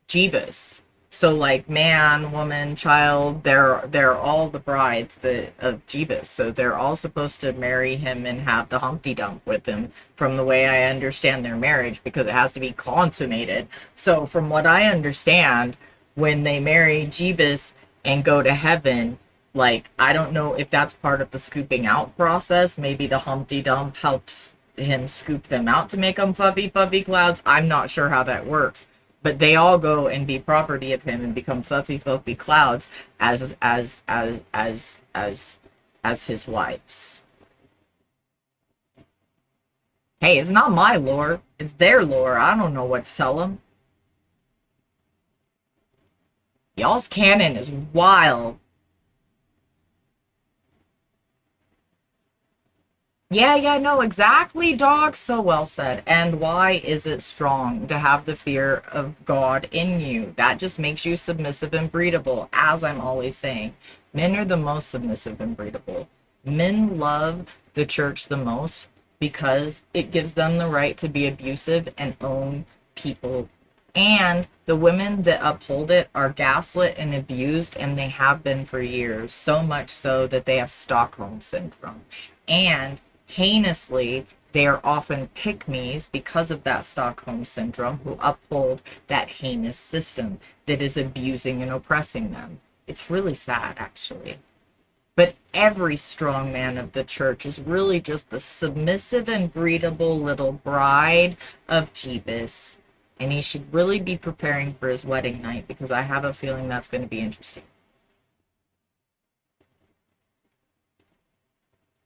Jeebus. So like man, woman, child, they're all the brides of Jeebus. So they're all supposed to marry him and have the Humpty Dump with him from the way I understand their marriage because it has to be consummated. So from what I understand, when they marry Jeebus and go to heaven, like I don't know if that's part of the scooping out process. Maybe the Humpty Dump helps him scoop them out to make them fluffy clouds. I'm not sure how that works. But they all go and be property of him and become fluffy clouds as his wives. Hey, it's not my lore. It's their lore. I don't know what to tell them. Y'all's canon is wild. Yeah, no, exactly, dog. So well said. And why is it strong to have the fear of God in you? That just makes you submissive and breedable, as I'm always saying. Men are the most submissive and breedable. Men love the church the most because it gives them the right to be abusive and own people. And the women that uphold it are gaslit and abused, and they have been for years, so much so that they have Stockholm syndrome. And heinously, they are often pick-me's because of that Stockholm syndrome who uphold that heinous system that is abusing and oppressing them. It's really sad, actually. But every strong man of the church is really just the submissive and breedable little bride of Jeebus. And he should really be preparing for his wedding night because I have a feeling that's going to be interesting.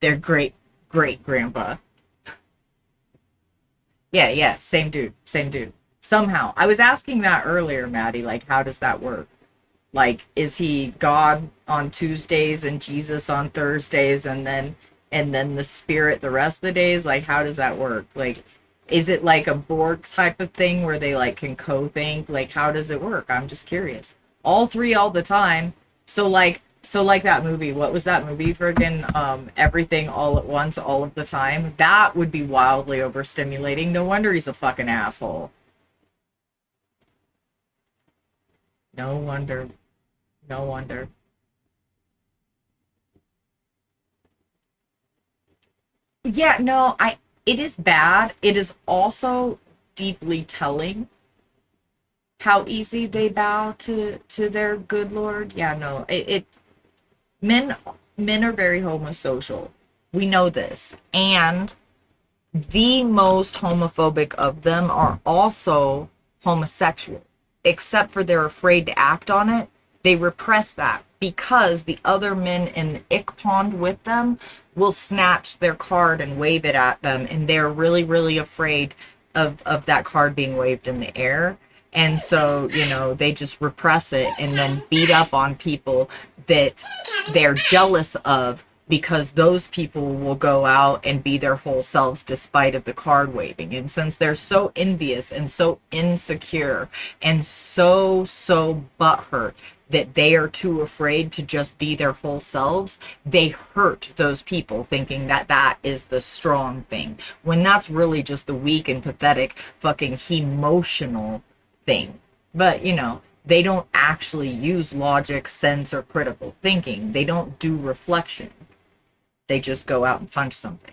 Their great grandpa. Yeah, same dude. Somehow. I was asking that earlier, Maddie, like, how does that work? Like, is he God on Tuesdays and Jesus on Thursdays and then the spirit the rest of the days? Like, how does that work? Like, is it like a Borg type of thing where they like can co-think? Like, how does it work? I'm just curious. All three all the time. So like that movie, what was that movie friggin' Everything All at Once All of the Time? That would be wildly overstimulating. No wonder he's a fucking asshole. No wonder. No wonder. Yeah, no, it is bad. It is also deeply telling how easy they bow to their good lord. Yeah, no, it men men are very homosocial. We know this. And the most homophobic of them are also homosexual. Except for they're afraid to act on it. They repress that because the other men in the ick pond with them will snatch their card and wave it at them, and they're really, really afraid of that card being waved in the air. And so, you know, they just repress it and then beat up on people that they're jealous of, because those people will go out and be their whole selves despite of the card waving. And since they're so envious and so insecure and so butthurt that they are too afraid to just be their whole selves, they hurt those people thinking that that is the strong thing, when that's really just the weak and pathetic fucking emotional thing. But, you know, they don't actually use logic, sense, or critical thinking. They don't do reflection. They just go out and punch something.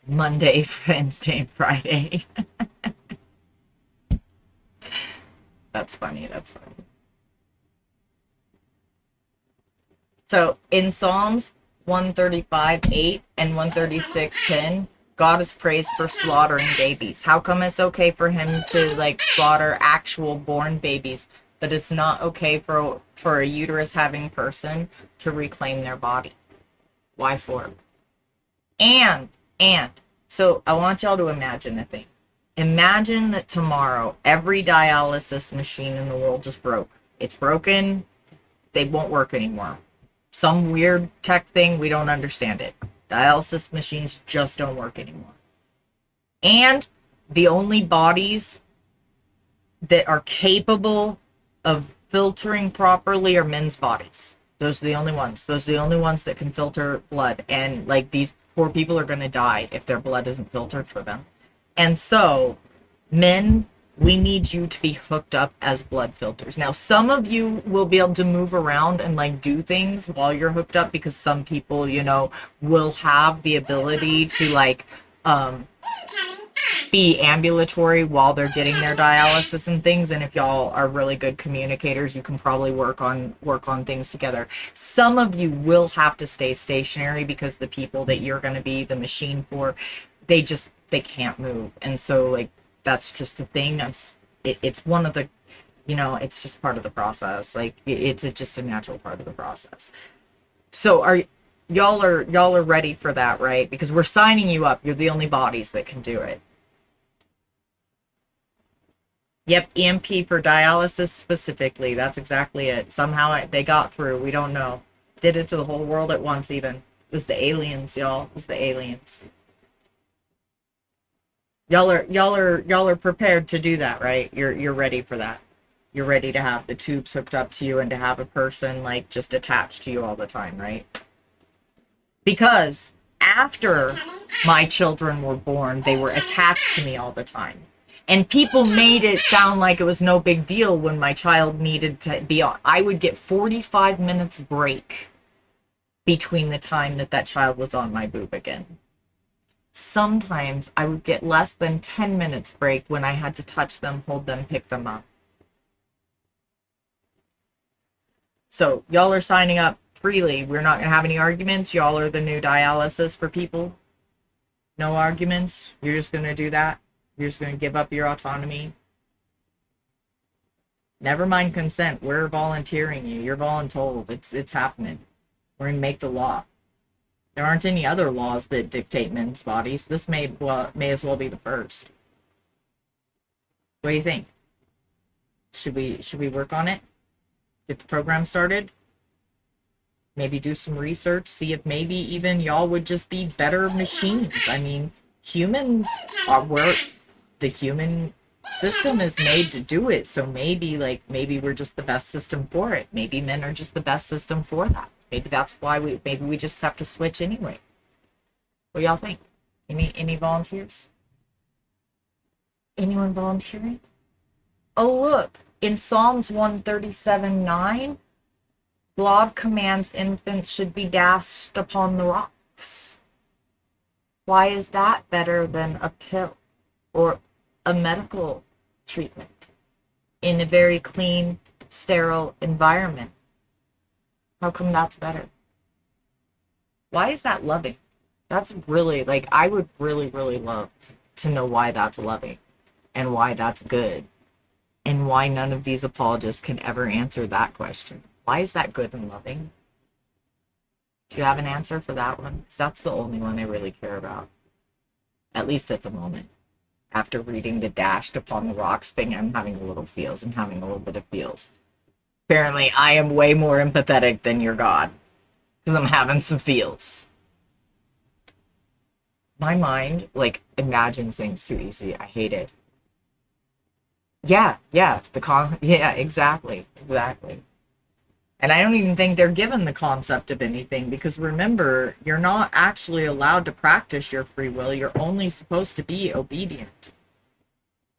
Monday, Wednesday, and Friday. That's funny. That's funny. So in Psalms 135:8 and 136:10, God is praised for slaughtering babies. How come it's okay for him to like slaughter actual born babies, but it's not okay for a uterus having person to reclaim their body? Why for? And so I want y'all to imagine a thing. Imagine that tomorrow every dialysis machine in the world just broke. It's broken. They won't work anymore. Some weird tech thing, we don't understand it. Dialysis machines just don't work anymore. And the only bodies that are capable of filtering properly are men's bodies. Those are the only ones. Those are the only ones that can filter blood. And like, these poor people are going to die if their blood isn't filtered for them. And so, men, we need you to be hooked up as blood filters. Now, some of you will be able to move around and like do things while you're hooked up, because some people, you know, will have the ability to like be ambulatory while they're getting their dialysis and things. And if y'all are really good communicators, you can probably work on things together. Some of you will have to stay stationary because the people that you're going to be the machine for, they can't move. And so like, that's just a thing. It's one of the, you know, it's just part of the process. Like, it's just a natural part of the process. So y'all are ready for that, right? Because we're signing you up. You're the only bodies that can do it. Yep, EMP for dialysis specifically. That's exactly it. Somehow they got through. We don't know. Did it to the whole world at once even. It was the aliens, y'all. It was the aliens. Y'all are prepared to do that, right? You're ready for that. You're ready to have the tubes hooked up to you and to have a person like just attached to you all the time, right? Because after my children were born, they were attached to me all the time. And people made it sound like it was no big deal when my child needed to be on. I would get 45 minutes break between the time that child was on my boob again. Sometimes I would get less than 10 minutes break when I had to touch them, hold them, pick them up. So y'all are signing up freely. We're not going to have any arguments. Y'all are the new dialysis for people. No arguments. You're just going to do that. You're just going to give up your autonomy. Never mind consent. We're volunteering you. You're voluntold. It's happening. We're going to make the law. There aren't any other laws that dictate men's bodies. This may as well be the first. What do you think? Should we work on it? Get the program started? Maybe do some research, see if maybe even y'all would just be better machines. I mean, humans are where the human system is made to do it. So maybe we're just the best system for it. Maybe men are just the best system for that. Maybe that's why we just have to switch anyway. What do y'all think? Any volunteers? Anyone volunteering? Oh, look, in Psalms 137:9, God commands infants should be dashed upon the rocks. Why is that better than a pill or a medical treatment in a very clean, sterile environment? How come that's better? Why is that loving? That's really, like, I would really, really love to know why that's loving and why that's good and why none of these apologists can ever answer that question. Why is that good and loving? Do you have an answer for that one? Because that's the only one I really care about. At least at the moment. After reading the dashed upon the rocks thing, I'm having a little feels. I'm having a little bit of feels. Apparently, I am way more empathetic than your god. Because I'm having some feels. My mind, like, imagines things too easy. I hate it. Yeah, yeah, exactly. And I don't even think they're given the concept of anything, because remember, you're not actually allowed to practice your free will. You're only supposed to be obedient.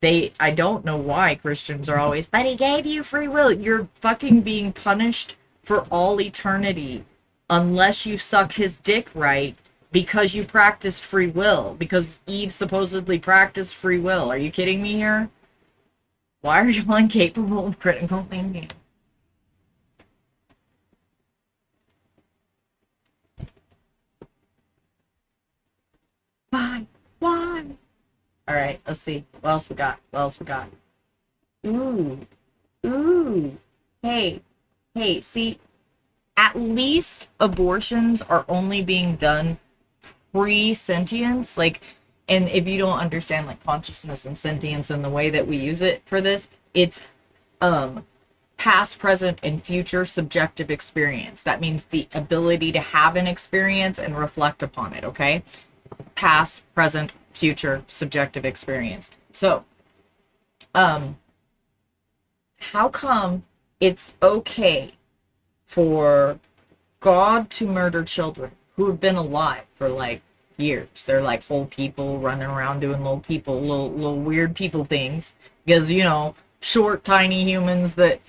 I don't know why Christians are always, but he gave you free will. You're fucking being punished for all eternity unless you suck his dick right because you practiced free will. Because Eve supposedly practiced free will. Are you kidding me here? Why are you incapable of critical thinking? Why? Alright, let's see. What else we got? Ooh. Hey, see, at least abortions are only being done pre-sentience. Like, and if you don't understand, like, consciousness and sentience and the way that we use it for this, it's, past, present, and future subjective experience. That means the ability to have an experience and reflect upon it, okay? Past, present, future, subjective experience. So, how come it's okay for God to murder children who have been alive for, like, years? They're like whole people running around doing little weird people things. Because, you know, short, tiny humans that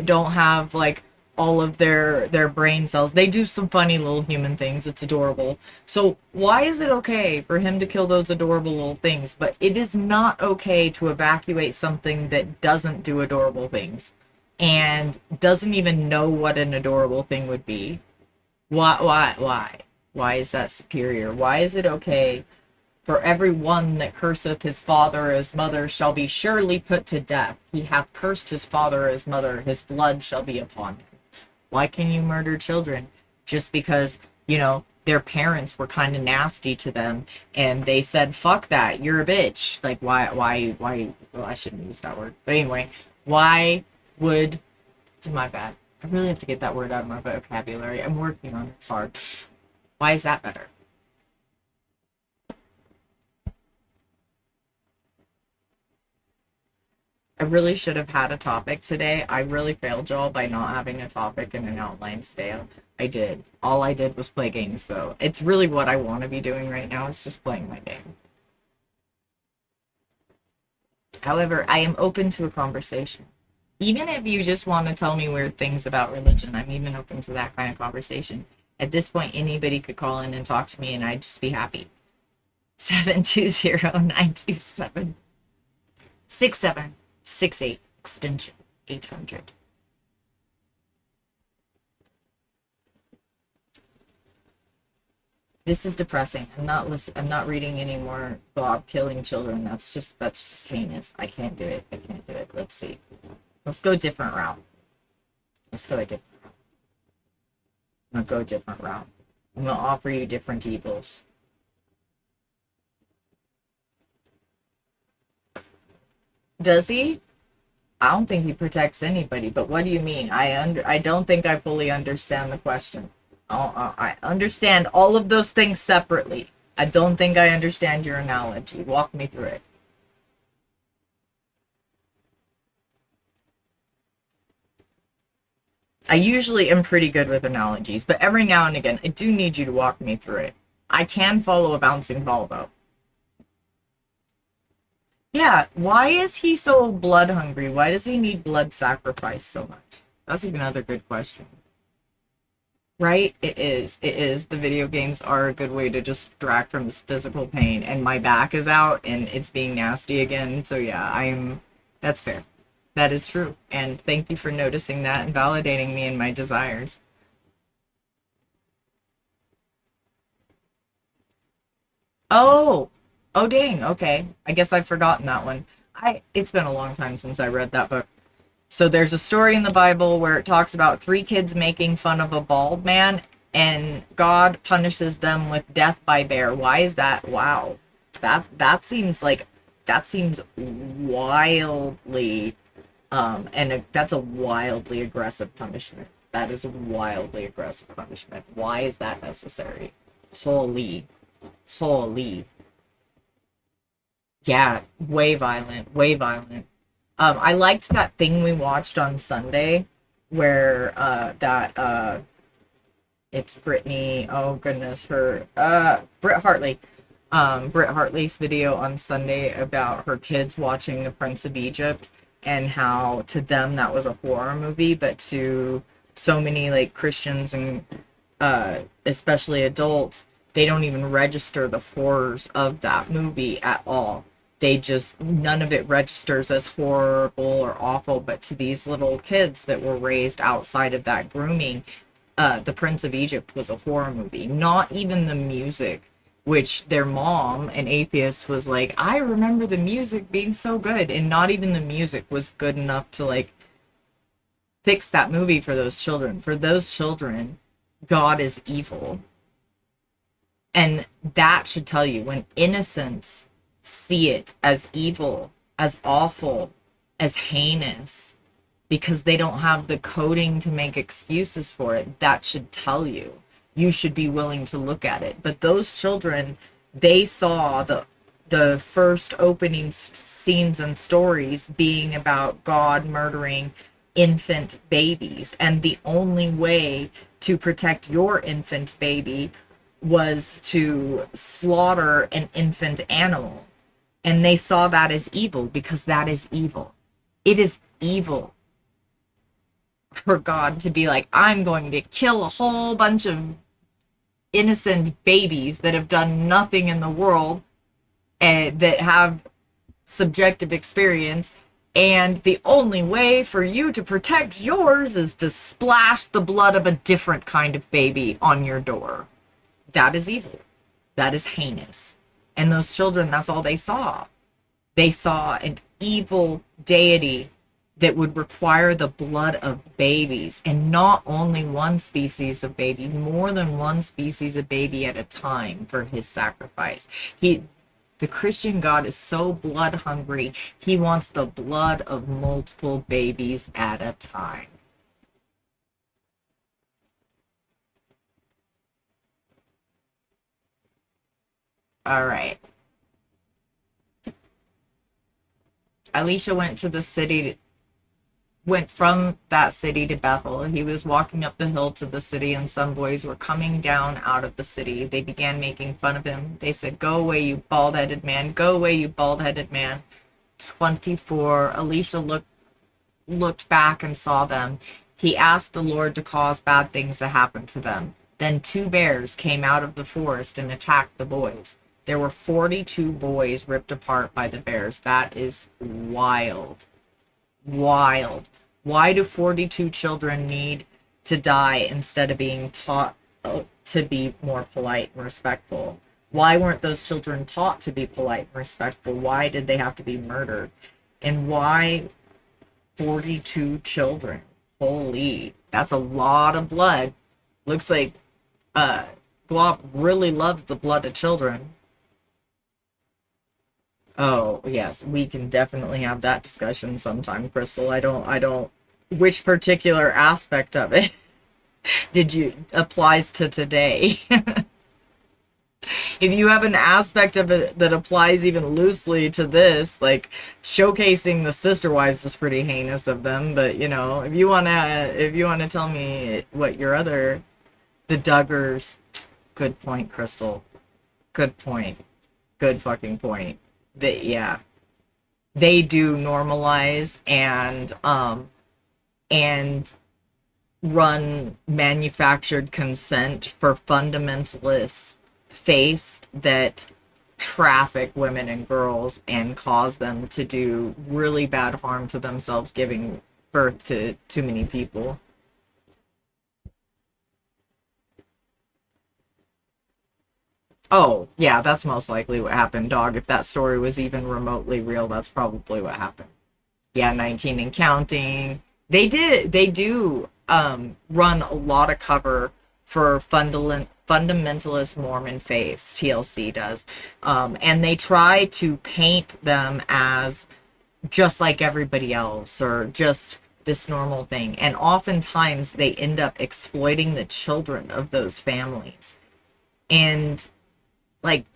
don't have, like, all of their brain cells. They do some funny little human things. It's adorable. So why is it okay for him to kill those adorable little things, but it is not okay to evacuate something that doesn't do adorable things and doesn't even know what an adorable thing would be? Why is that superior? Why is it okay for every one that curseth his father or his mother shall be surely put to death? He hath cursed his father or his mother, his blood shall be upon him. Why can you murder children? Just because, you know, their parents were kind of nasty to them and they said, fuck that, you're a bitch. Like, why, well, I shouldn't use that word. But anyway, why would, it's my bad. I really have to get that word out of my vocabulary. I'm working on it, it's hard. Why is that better? I really should have had a topic today. I really failed y'all by not having a topic and an outline today. I did. All I did was play games, though. It's really what I want to be doing right now, is just playing my game. However, I am open to a conversation. Even if you just want to tell me weird things about religion, I'm even open to that kind of conversation. At this point, anybody could call in and talk to me, and I'd just be happy. 720-927-6768, extension 800. This is depressing. I'm not reading any more Bob killing children. That's just heinous. I can't do it. Let's see. Let's go a different route. I'm gonna go a different route. I'm gonna offer you different evils. Does he? I don't think he protects anybody, but what do you mean? I don't think I fully understand the question. I understand all of those things separately. I don't think I understand your analogy. Walk me through it. I usually am pretty good with analogies, but every now and again, I do need you to walk me through it. I can follow a bouncing ball, though. Yeah, why is he so blood hungry? Why does he need blood sacrifice so much? That's another good question. Right? It is. The video games are a good way to just distract from this physical pain, and my back is out and it's being nasty again. So yeah, that's fair. That is true. And thank you for noticing that and validating me in my desires. Oh, dang. Okay. I guess I've forgotten that one. It's been a long time since I read that book. So there's a story in the Bible where it talks about 3 kids making fun of a bald man, and God punishes them with death by bear. Why is that? Wow. That seems wildly that's a wildly aggressive punishment. That is a wildly aggressive punishment. Why is that necessary? Holy. Yeah, way violent, way violent. I liked that thing we watched on Sunday where it's Brittany, oh goodness, Britt Hartley. Britt Hartley's video on Sunday about her kids watching The Prince of Egypt, and how to them that was a horror movie, but to so many like Christians and especially adults, they don't even register the horrors of that movie at all. They just, none of it registers as horrible or awful, but to these little kids that were raised outside of that grooming, The Prince of Egypt was a horror movie. Not even the music, which their mom, an atheist, was like, I remember the music being so good, and not even the music was good enough to like fix that movie for those children. For those children, God is evil. And that should tell you, when innocents see it as evil, as awful, as heinous, because they don't have the coding to make excuses for it, that should tell you. You should be willing to look at it. But those children, they saw the first opening scenes and stories being about God murdering infant babies, and the only way to protect your infant baby was to slaughter an infant animal. And they saw that as evil, because that is evil. It is evil for God to be like, I'm going to kill a whole bunch of innocent babies that have done nothing in the world and that have subjective experience, and the only way for you to protect yours is to splash the blood of a different kind of baby on your door. That is evil. That is heinous. And those children, that's all they saw. They saw an evil deity that would require the blood of babies, and not only one species of baby, more than one species of baby at a time for his sacrifice. The Christian God is so blood hungry, he wants the blood of multiple babies at a time. All right. Elisha went from that city to Bethel. He was walking up the hill to the city, and some boys were coming down out of the city. They began making fun of him. They said, "Go away, you bald-headed man. Go away, you bald-headed man." 24, Elisha looked back and saw them. He asked the Lord to cause bad things to happen to them. Then 2 bears came out of the forest and attacked the boys. There were 42 boys ripped apart by the bears. That is wild. Wild. Why do 42 children need to die instead of being taught to be more polite and respectful? Why weren't those children taught to be polite and respectful? Why did they have to be murdered? And why 42 children? Holy, that's a lot of blood. Looks like Glop really loves the blood of children. Oh, yes, we can definitely have that discussion sometime, Crystal. I don't, which particular aspect of it applies to today? If you have an aspect of it that applies even loosely to this, like showcasing the sister wives is pretty heinous of them, but if you wanna tell me what the Duggars, good point, Crystal. Good point. Good fucking point. They do normalize and run manufactured consent for fundamentalist faiths that traffic women and girls and cause them to do really bad harm to themselves, giving birth to too many people. Oh, yeah, that's most likely what happened, dog. If that story was even remotely real, that's probably what happened. Yeah, 19 and counting. They do run a lot of cover for fundamentalist Mormon faiths. TLC does. And they try to paint them as just like everybody else or just this normal thing. And oftentimes they end up exploiting the children of those families. And like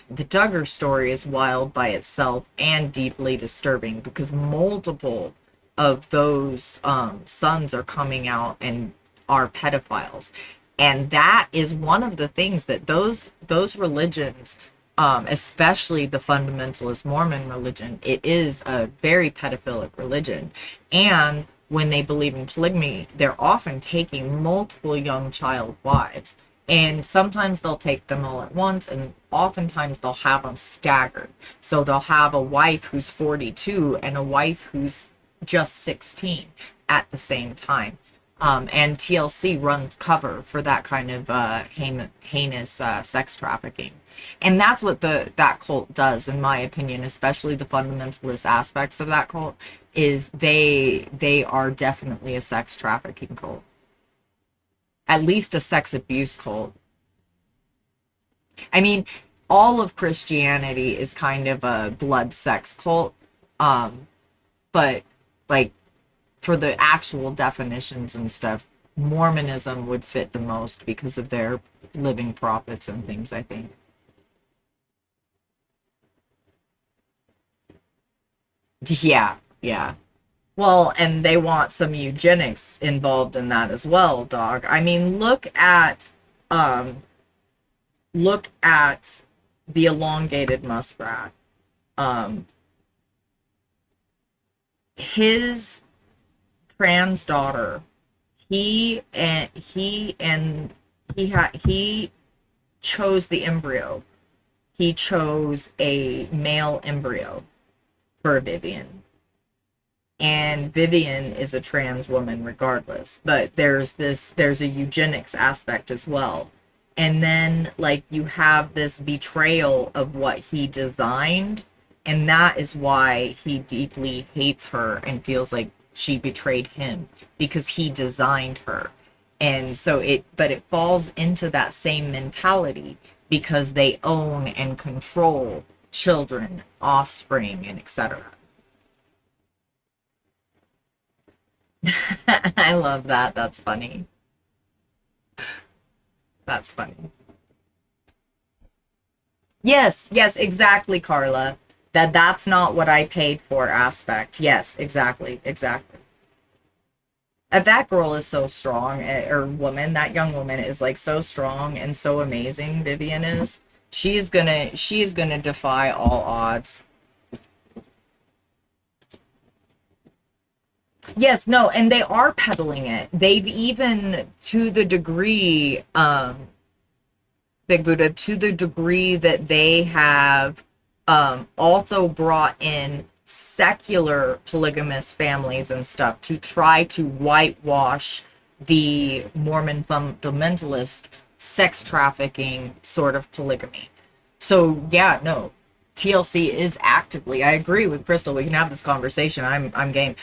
the Duggar story is wild by itself and deeply disturbing because multiple of those sons are coming out and are pedophiles. And that is one of the things that those religions, especially the fundamentalist Mormon religion, it is a very pedophilic religion. And when they believe in polygamy, they're often taking multiple young child wives. And sometimes they'll take them all at once, and oftentimes they'll have them staggered. So they'll have a wife who's 42 and a wife who's just 16 at the same time. And TLC runs cover for that kind of heinous sex trafficking. And that's what that cult does, in my opinion, especially the fundamentalist aspects of that cult, is they are definitely a sex trafficking cult. At least a sex abuse cult. I mean, all of Christianity is kind of a blood sex cult. But like for the actual definitions and stuff, Mormonism would fit the most because of their living prophets and things, I think. Yeah. Well, and they want some eugenics involved in that as well, dog. I mean, look at the elongated muskrat. His trans daughter, he chose the embryo. He chose a male embryo for Vivian. And Vivian is a trans woman regardless, but there's a eugenics aspect as well. And then like you have this betrayal of what he designed, and that is why he deeply hates her and feels like she betrayed him because he designed her. And so it falls into that same mentality because they own and control children, offspring, and etc. I love that. That's funny. That's funny. Yes, exactly, Carla. That's not what I paid for aspect. Yes, exactly. That girl is so strong, or woman, that young woman is like so strong and so amazing, Vivian is. She is gonna defy all odds. Yes, no, and they are peddling it. They've even, to the degree, Big Buddha, to the degree that they have also brought in secular polygamous families and stuff to try to whitewash the Mormon fundamentalist sex trafficking sort of polygamy. So yeah, no, TLC is actively, I agree with Crystal, we can have this conversation, I'm game.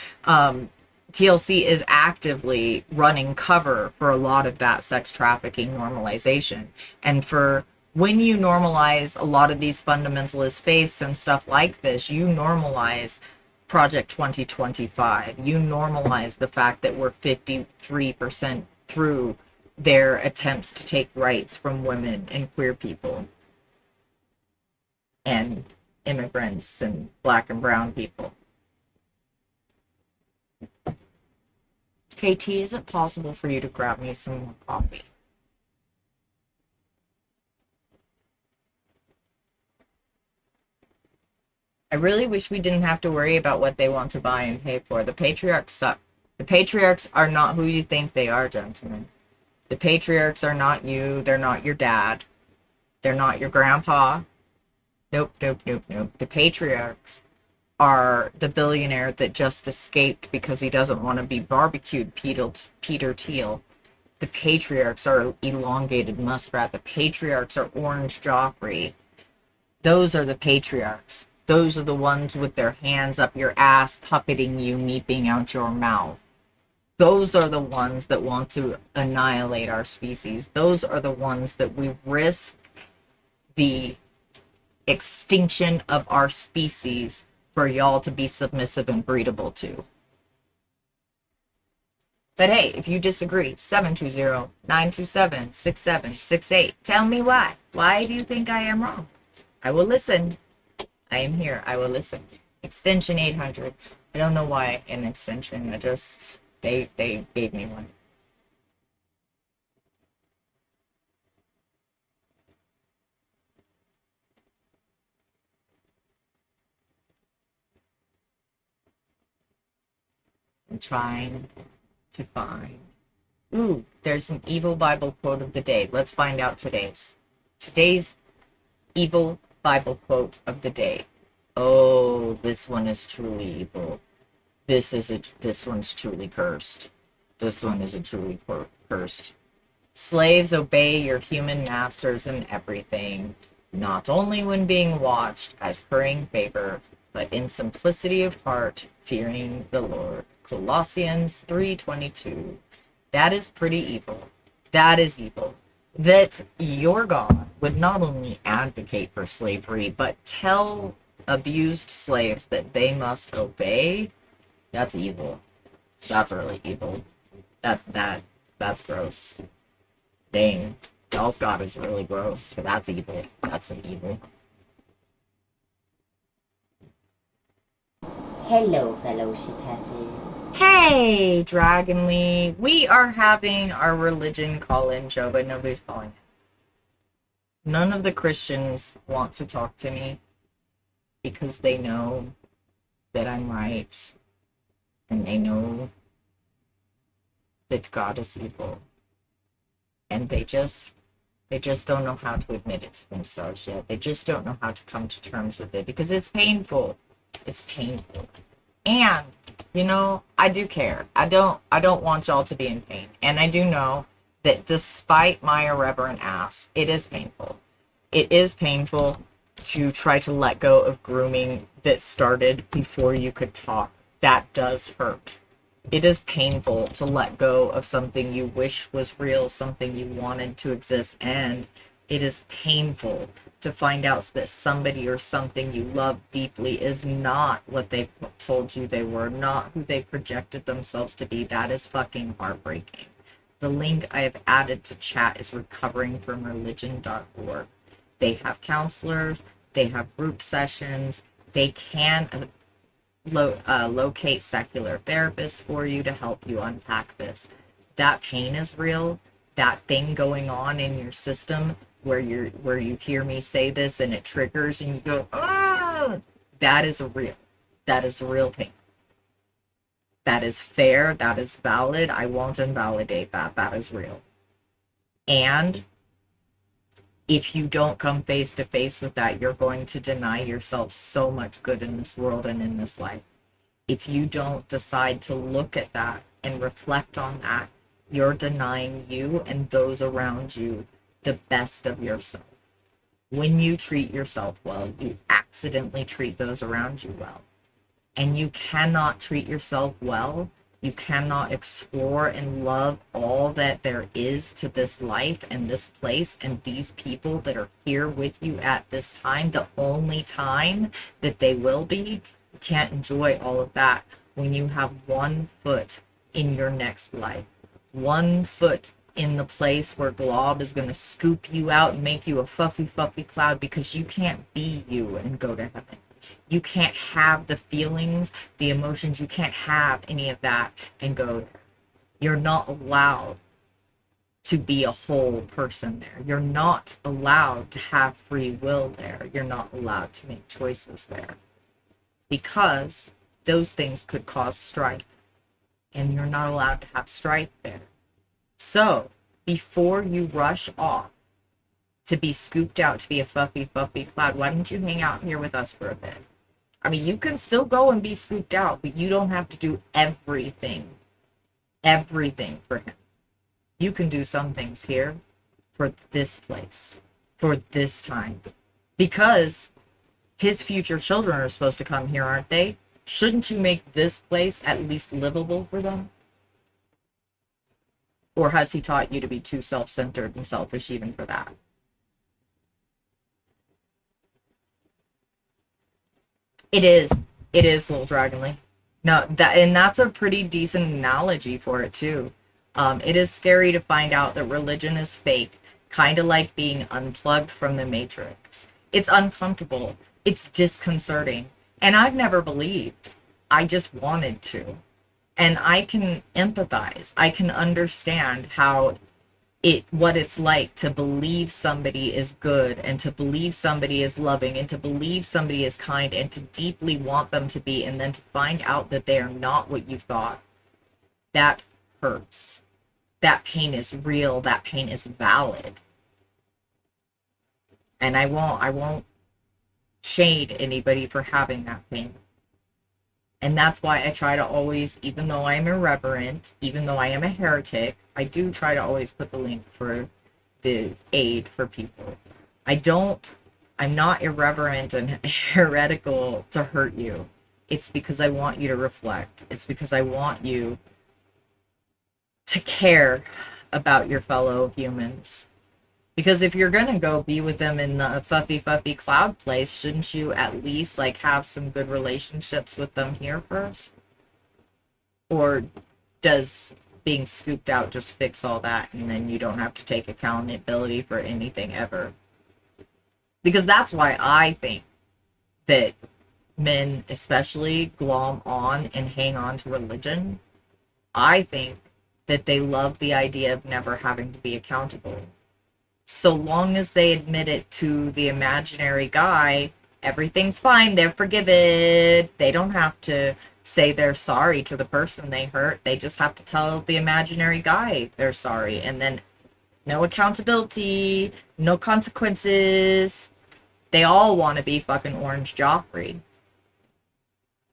TLC is actively running cover for a lot of that sex trafficking normalization. And for when you normalize a lot of these fundamentalist faiths and stuff like this, you normalize Project 2025. You normalize the fact that we're 53% through their attempts to take rights from women and queer people and immigrants and black and brown people. KT, is it possible for you to grab me some more coffee? I really wish we didn't have to worry about what they want to buy and pay for. The patriarchs suck. The patriarchs are not who you think they are, gentlemen. The patriarchs are not you. They're not your dad. They're not your grandpa. Nope. The patriarchs are the billionaire that just escaped because he doesn't want to be barbecued, Peter Thiel. The patriarchs are elongated muskrat. The patriarchs are Orange Joffrey. Those are the patriarchs. Those are the ones with their hands up your ass, puppeting you, meeping out your mouth. Those are the ones that want to annihilate our species. Those are the ones that we risk the extinction of our species for y'all to be submissive and breedable to. But hey, if you disagree, 720-927-6768. Tell me why. Why do you think I am wrong? I will listen. I am here. I will listen. Extension 800. I don't know why an extension. I just, they gave me one. I'm trying to find. Ooh, there's an evil Bible quote of the day. Let's find out today's. Today's evil Bible quote of the day. Oh, this one is truly evil. This one's truly cursed. This one is a truly cursed. Slaves, obey your human masters in everything, not only when being watched as currying favor, but in simplicity of heart, fearing the Lord. Colossians 3:22. That is pretty evil. That is evil. That your God would not only advocate for slavery, but tell abused slaves that they must obey. That's evil. That's really evil. That's gross. Dang. Y'all's God is really gross. That's evil. That's an evil. Hello, fellow shitasses. Hey, Dragonly. We are having our religion call-in show, but nobody's calling it. None of the Christians want to talk to me because they know that I'm right. And they know that God is evil. And they just don't know how to admit it to themselves yet. They just don't know how to come to terms with it because it's painful. It's painful. And, you know, I do care. I don't want y'all to be in pain. And I do know that despite my irreverent ass, it is painful. It is painful to try to let go of grooming that started before you could talk. That does hurt. It is painful to let go of something you wish was real, something you wanted to exist, and it is painful to find out that somebody or something you love deeply is not what they told you they were, not who they projected themselves to be. That is fucking heartbreaking. The link I have added to chat is recoveringfromreligion.org. They have counselors, they have group sessions, they can locate secular therapists for you to help you unpack this. That pain is real. That thing going on in your system where you hear me say this and it triggers and you go, ah, that is real pain. That is fair. That is valid. I won't invalidate that. That is real. And if you don't come face to face with that, you're going to deny yourself so much good in this world and in this life. If you don't decide to look at that and reflect on that, you're denying you and those around you the best of yourself. When you treat yourself well, you accidentally treat those around you well. And you cannot treat yourself well. You cannot explore and love all that there is to this life and this place and these people that are here with you at this time, the only time that they will be. You can't enjoy all of that when you have 1 foot in your next life, 1 foot in the place where Glob is going to scoop you out and make you a fluffy cloud because you can't be you and go to heaven. You can't have the feelings, the emotions, you can't have any of that and go there. You're not allowed to be a whole person there. You're not allowed to have free will there. You're not allowed to make choices there. Because those things could cause strife. And you're not allowed to have strife there. So, before you rush off to be scooped out to be a fluffy cloud, why don't you hang out here with us for a bit? I mean, you can still go and be scooped out, but you don't have to do everything for him. You can do some things here for this place, for this time, because his future children are supposed to come here, aren't they? Shouldn't you make this place at least livable for them? Or has he taught you to be too self-centered and selfish even for that? It is. It is, Little Dragonly. No, that's a pretty decent analogy for it too. It is scary to find out that religion is fake, kind of like being unplugged from the Matrix. It's uncomfortable. It's disconcerting. And I've never believed. I just wanted to. And I can empathize. I can understand what it's like to believe somebody is good, and to believe somebody is loving, and to believe somebody is kind, and to deeply want them to be, and then to find out that they are not what you thought. That hurts. That pain is real. That pain is valid. And I won't shade anybody for having that pain. And that's why I try to always, even though I am irreverent, even though I am a heretic, I do try to always put the link for the aid for people. I'm not irreverent and heretical to hurt you. It's because I want you to reflect. It's because I want you to care about your fellow humans. Because if you're gonna go be with them in the fuffy cloud place, shouldn't you at least like have some good relationships with them here first? Or does being scooped out just fix all that, and then you don't have to take accountability for anything ever? Because that's why I think that men especially glom on and hang on to religion. I think that they love the idea of never having to be accountable. So long as they admit it to the imaginary guy, everything's fine. They're forgiven. They don't have to say they're sorry to the person they hurt. They just have to tell the imaginary guy they're sorry. And then no accountability, no consequences. They all want to be fucking Orange Joffrey.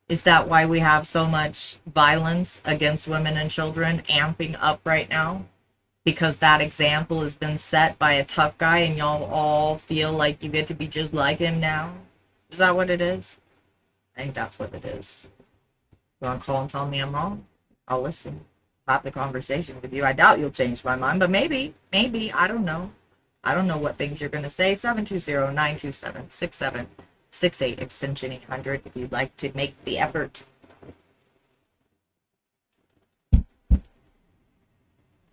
Is that why we have so much violence against women and children amping up right now? Because that example has been set by a tough guy and y'all all feel like you get to be just like him now? Is that what it is? I think that's what it is. You want to call and tell me I'm wrong? I'll listen. Have the conversation with you. I doubt you'll change my mind, but maybe, I don't know. I don't know what things you're going to say. 720-927-6768, extension 800, if you'd like to make the effort.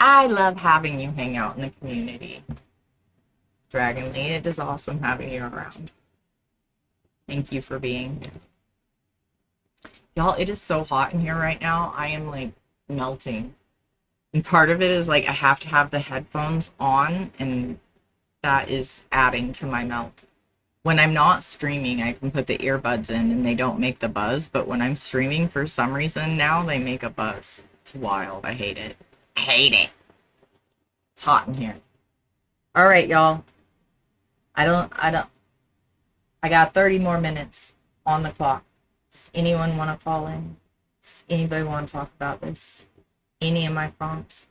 I love having you hang out in the community, Dragonly. It is awesome having you around. Thank you for being here. Y'all, it is so hot in here right now. I am like melting. And part of it is like I have to have the headphones on, and that is adding to my melt. When I'm not streaming, I can put the earbuds in and they don't make the buzz. But when I'm streaming, for some reason now, they make a buzz. It's wild. I hate it. I hate it. It's hot in here. All right, y'all. I got 30 more minutes on the clock. Does anyone want to call in? Does anybody want to talk about this? Any of my prompts?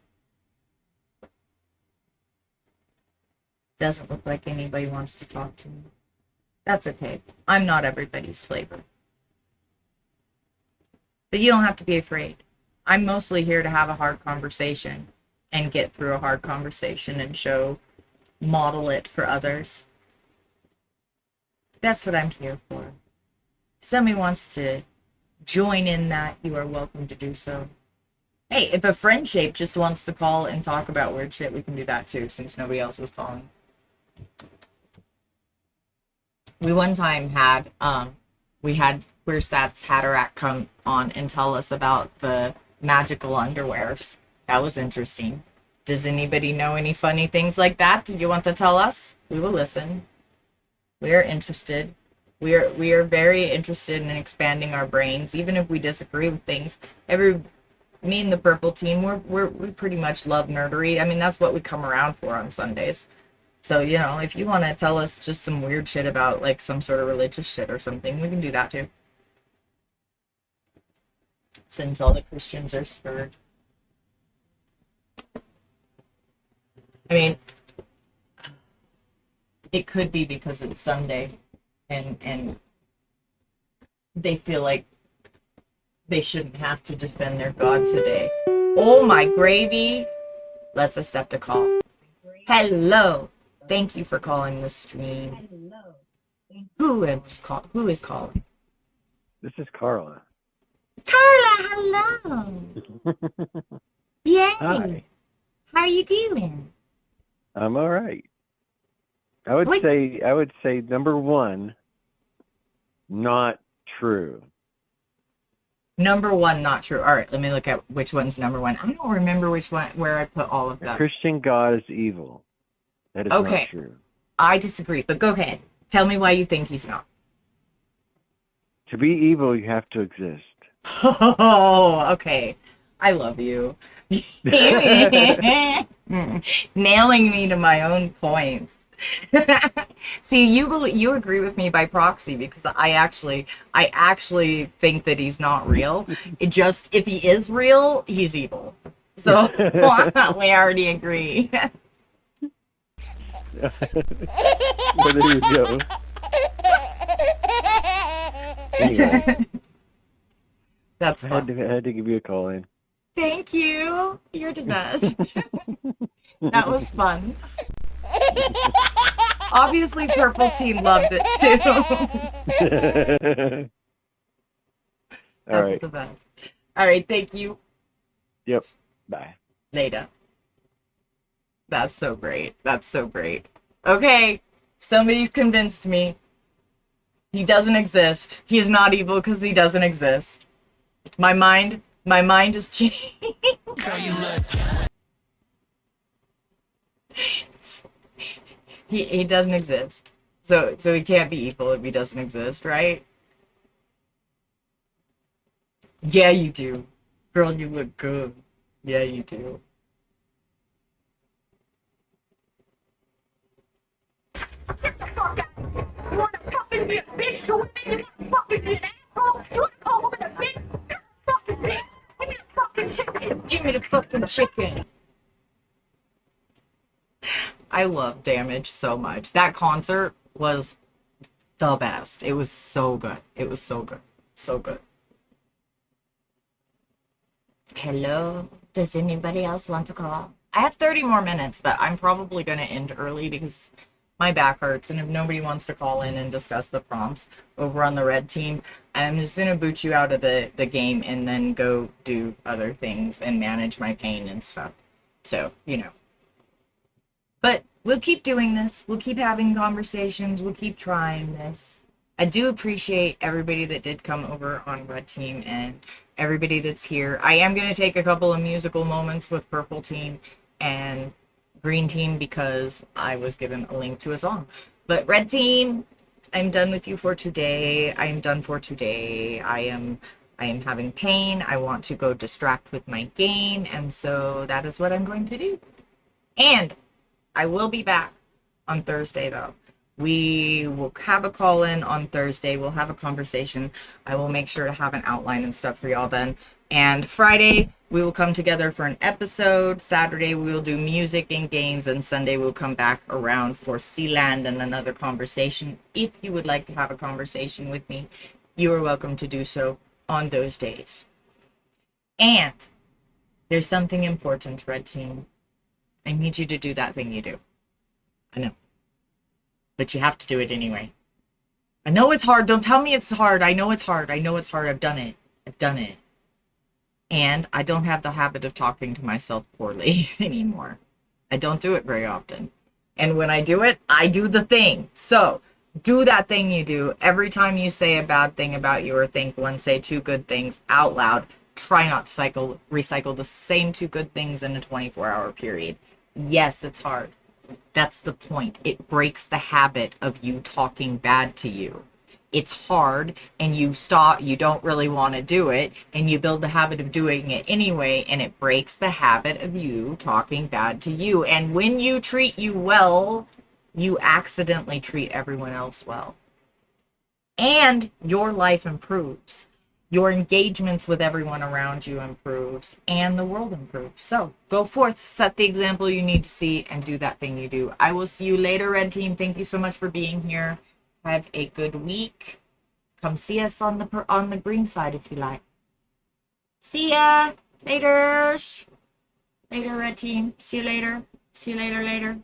Doesn't look like anybody wants to talk to me. That's okay. I'm not everybody's flavor. But you don't have to be afraid. I'm mostly here to have a hard conversation and get through a hard conversation and model it for others. That's what I'm here for. If somebody wants to join in that, you are welcome to do so. Hey, if a friend shape just wants to call and talk about weird shit, we can do that too, since nobody else is calling. We one time had Queer Sats Hatterack come on and tell us about the magical underwears. That was interesting. Does anybody know any funny things like that? Do you want to tell us? We will listen. We are interested. We are very interested in expanding our brains, even if we disagree with things. Me and the purple team, we pretty much love nerdery. I mean, that's what we come around for on Sundays. So, you know, if you want to tell us just some weird shit about like some sort of religious shit or something, we can do that too. Since all the Christians are scared. I mean, it could be because it's Sunday and they feel like they shouldn't have to defend their God today. Oh my gravy. Let's accept a call. Hello. Thank you for calling the stream. Who is calling? This is Carla. Carla, hello. Yay. Hi. How are you doing? I'm all right. I would Wait. say number one, not true. Number one, not true. All right, let me look at which one's number one. I don't remember which one, where I put all of A them. Christian God is evil. That is Okay. not true. I disagree, but go ahead. Tell me why you think he's not. To be evil, you have to exist. Oh, okay. I love you. Nailing me to my own points. See, you agree with me by proxy because I actually think that he's not real. It just if he is real, he's evil. So we already agree. Well, there you go. Anyway, That's I fun. had to give you a call in. Thank you. You're the best. That was fun. Obviously, Purple Team loved it too. All That's right. the best. All right. Thank you. Yep. Bye. Later. That's so great. That's so great. Okay. Somebody's convinced me. He doesn't exist. He's not evil because he doesn't exist. My mind is changed. He doesn't exist. So he can't be evil if he doesn't exist, right? Yeah, you do. Girl, you look good. Yeah, you do. You wanna fucking be a bitch? You wanna fucking be an asshole? You wanna call woman a bitch? You're a fucking bitch. Give me the fucking chicken. Give me the fucking chicken. I love Damage so much. That concert was the best. It was so good. It was so good. So good. Hello? Does anybody else want to call? I have 30 more minutes, but I'm probably going to end early because my back hurts. And if nobody wants to call in and discuss the prompts over on the red team, I'm just going to boot you out of the game and then go do other things and manage my pain and stuff. So, you know. But we'll keep doing this. We'll keep having conversations. We'll keep trying this. I do appreciate everybody that did come over on Red Team and everybody that's here. I am going to take a couple of musical moments with Purple Team and Green Team because I was given a link to a song. But Red Team, I'm done with you for today. I am done for today. I am having pain. I want to go distract with my game, and so that is what I'm going to do. And I will be back on Thursday, though. We will have a call in on Thursday. We'll have a conversation. I will make sure to have an outline and stuff for y'all then. And Friday, we will come together for an episode. Saturday, we will do music and games. And Sunday, we'll come back around for Sealand and another conversation. If you would like to have a conversation with me, you are welcome to do so on those days. And there's something important, Red Team. I need you to do that thing you do. I know. But you have to do it anyway. I know it's hard. Don't tell me it's hard. I know it's hard. I know it's hard. I've done it. I've done it. And I don't have the habit of talking to myself poorly anymore. I don't do it very often. And when I do it, I do the thing. So do that thing you do. Every time you say a bad thing about you or think one, say two good things out loud. Try not to recycle the same two good things in a 24-hour period. Yes, it's hard. That's the point. It breaks the habit of you talking bad to you. It's hard and you don't really want to do it and you build the habit of doing it anyway and it breaks the habit of you talking bad to you. And when you treat you well, you accidentally treat everyone else well. And your life improves. Your engagements with everyone around you improves and the world improves. So go forth, set the example you need to see and do that thing you do. I will see you later, Red Team. Thank you so much for being here. Have a good week. Come see us on the green side if you like. See ya later. Later, red team. See you later. See you later, later.